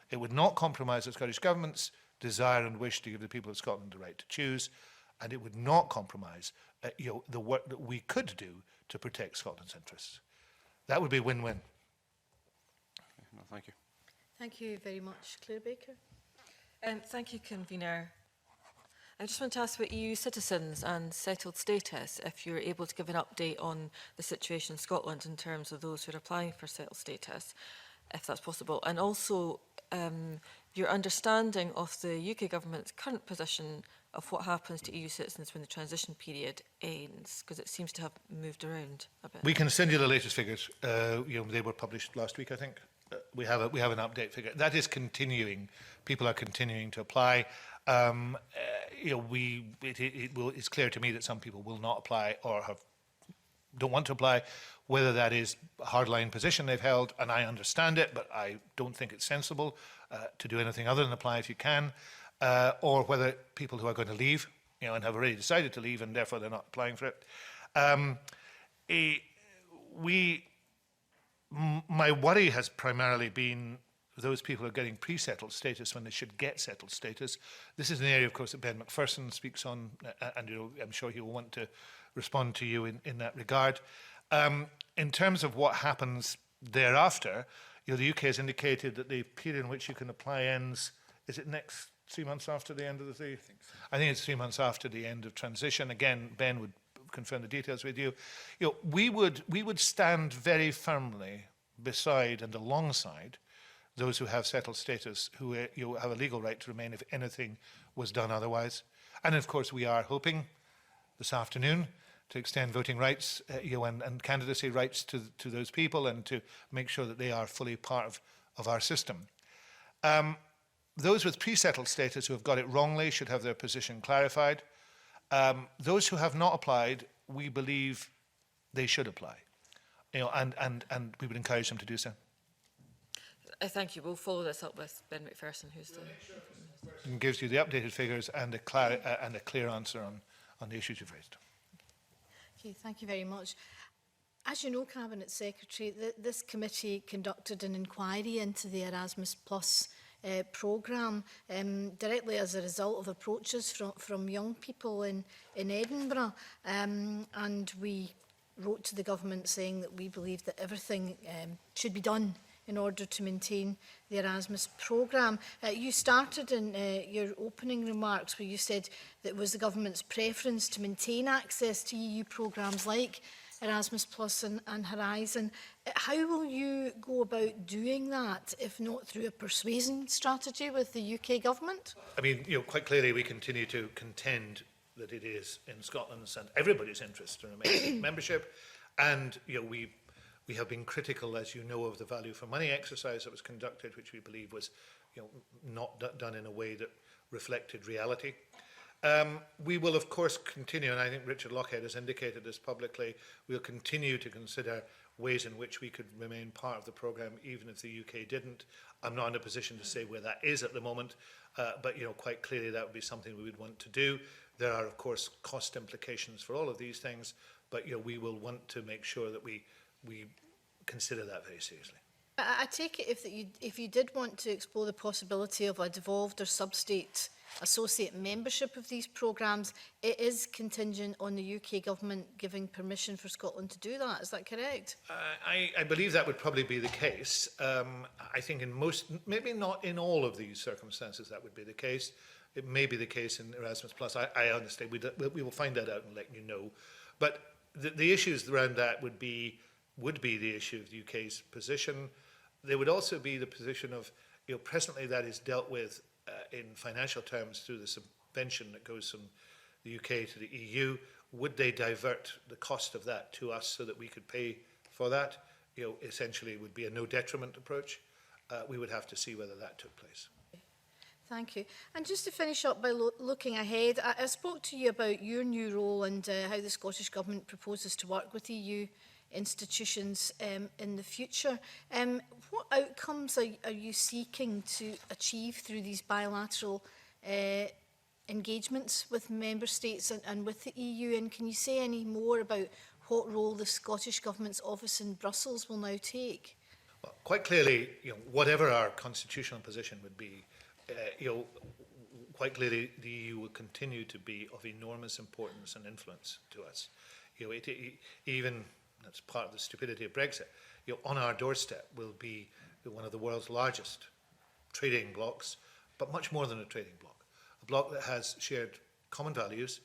It would not compromise the Scottish government's desire and wish to give the people of Scotland the right to choose, and it would not compromise the work that we could do to protect Scotland's interests. That would be win-win. No, thank you. Thank you very much. Claire Baker. Thank you, Convener. I just want to ask about EU citizens and settled status, if you're able to give an update on the situation in Scotland in terms of those who are applying for settled status, if that's possible. And also, your understanding of the UK government's current position of what happens to EU citizens when the transition period ends, because it seems to have moved around a bit. We can send you the latest figures. They were published last week, I think. We have an update figure. That is continuing. People are continuing to apply. It's clear to me that some people will not apply or don't want to apply, whether that is a hardline position they've held, and I understand it, but I don't think it's sensible to do anything other than apply if you can, or whether people who are going to leave, and have already decided to leave and therefore they're not applying for it. My worry has primarily been those people who are getting pre-settled status when they should get settled status. This is an area, of course, that Ben McPherson speaks on, and I'm sure he will want to respond to you in that regard. In terms of what happens thereafter, the UK has indicated that the period in which you can apply ends, is it next 3 months after the end of the... I think it's 3 months after the end of transition. Again, Ben would confirm the details with you. We would stand very firmly beside and alongside those who have settled status, who have a legal right to remain if anything was done otherwise. And of course, we are hoping this afternoon to extend voting rights and candidacy rights to those people, and to make sure that they are fully part of our system. Those with pre-settled status who have got it wrongly should have their position clarified. Those who have not applied, we believe they should apply, and we would encourage them to do so. Thank you. We'll follow this up with Ben McPherson, who's the... And gives you the updated figures and a clear answer on the issues you've raised. Okay, thank you very much. As you know, Cabinet Secretary, this committee conducted an inquiry into the Erasmus Plus programme directly as a result of approaches from young people in Edinburgh, and we wrote to the government saying that we believe that everything should be done in order to maintain the Erasmus programme. You started in your opening remarks where you said that it was the government's preference to maintain access to EU programmes like Erasmus Plus and Horizon. How will you go about doing that, if not through a persuasion strategy with the UK government? I mean, quite clearly we continue to contend that it is in Scotland's and everybody's interest to remain in membership, and we have been critical, as you know, of the value for money exercise that was conducted, which we believe was not done in a way that reflected reality. We will, of course, continue, and I think Richard Lochhead has indicated this publicly, we'll continue to consider ways in which we could remain part of the programme, even if the UK didn't. I'm not in a position to say where that is at the moment, but quite clearly that would be something we would want to do. There are, of course, cost implications for all of these things, but we will want to make sure that we consider that very seriously. I take it if you did want to explore the possibility of a devolved or sub-state associate membership of these programmes, it is contingent on the UK government giving permission for Scotland to do that. Is that correct? I believe that would probably be the case. I think in most, maybe not in all of these circumstances, that would be the case. It may be the case in Erasmus Plus. I honestly, we will find that out and let you know. But the issues around that would be the issue of the UK's position. There would also be the position of, presently that is dealt with in financial terms through the subvention that goes from the UK to the EU. Would they divert the cost of that to us so that we could pay for that? Essentially it would be a no detriment approach. We would have to see whether that took place. Thank you. And just to finish up by looking ahead, I spoke to you about your new role and how the Scottish Government proposes to work with EU institutions in the future. What outcomes are you seeking to achieve through these bilateral engagements with member states and with the EU? And can you say any more about what role the Scottish Government's office in Brussels will now take? Well, quite clearly, whatever our constitutional position would be, quite clearly the EU will continue to be of enormous importance and influence to us. Even that's part of the stupidity of Brexit. On our doorstep will be one of the world's largest trading blocs, but much more than a trading bloc. A bloc that has shared common values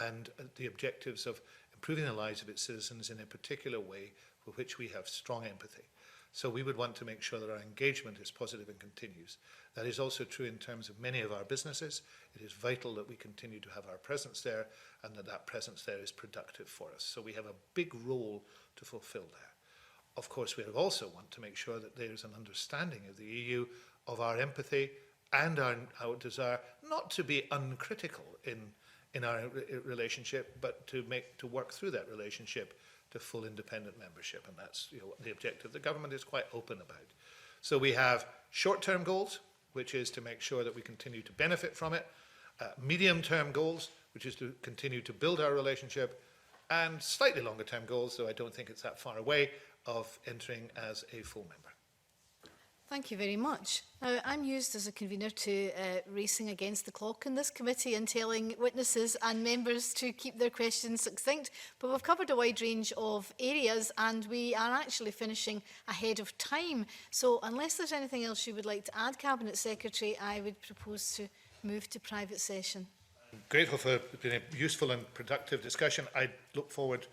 and the objectives of improving the lives of its citizens in a particular way for which we have strong empathy. So we would want to make sure that our engagement is positive and continues. That is also true in terms of many of our businesses. It is vital that we continue to have our presence there and that presence there is productive for us. So we have a big role to fulfill there. Of course, we also want to make sure that there's an understanding of the EU of our empathy and our desire not to be uncritical in our relationship, but to work through that relationship to full independent membership, and that's the objective the government is quite open about. So we have short-term goals, which is to make sure that we continue to benefit from it, medium-term goals, which is to continue to build our relationship, and slightly longer-term goals, though I don't think it's that far away, of entering as a full member. Thank you very much. Now, I'm used as a convener to racing against the clock in this committee and telling witnesses and members to keep their questions succinct, but we've covered a wide range of areas and we are actually finishing ahead of time. So unless there's anything else you would like to add, Cabinet Secretary, I would propose to move to private session. I'm grateful for it being a useful and productive discussion. I look forward,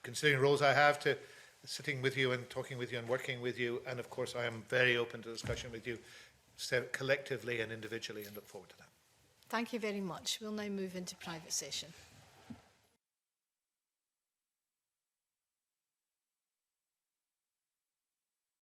considering roles I have, to sitting with you and talking with you and working with you. And of course, I am very open to discussion with you collectively and individually, and look forward to that. Thank you very much. We'll now move into private session.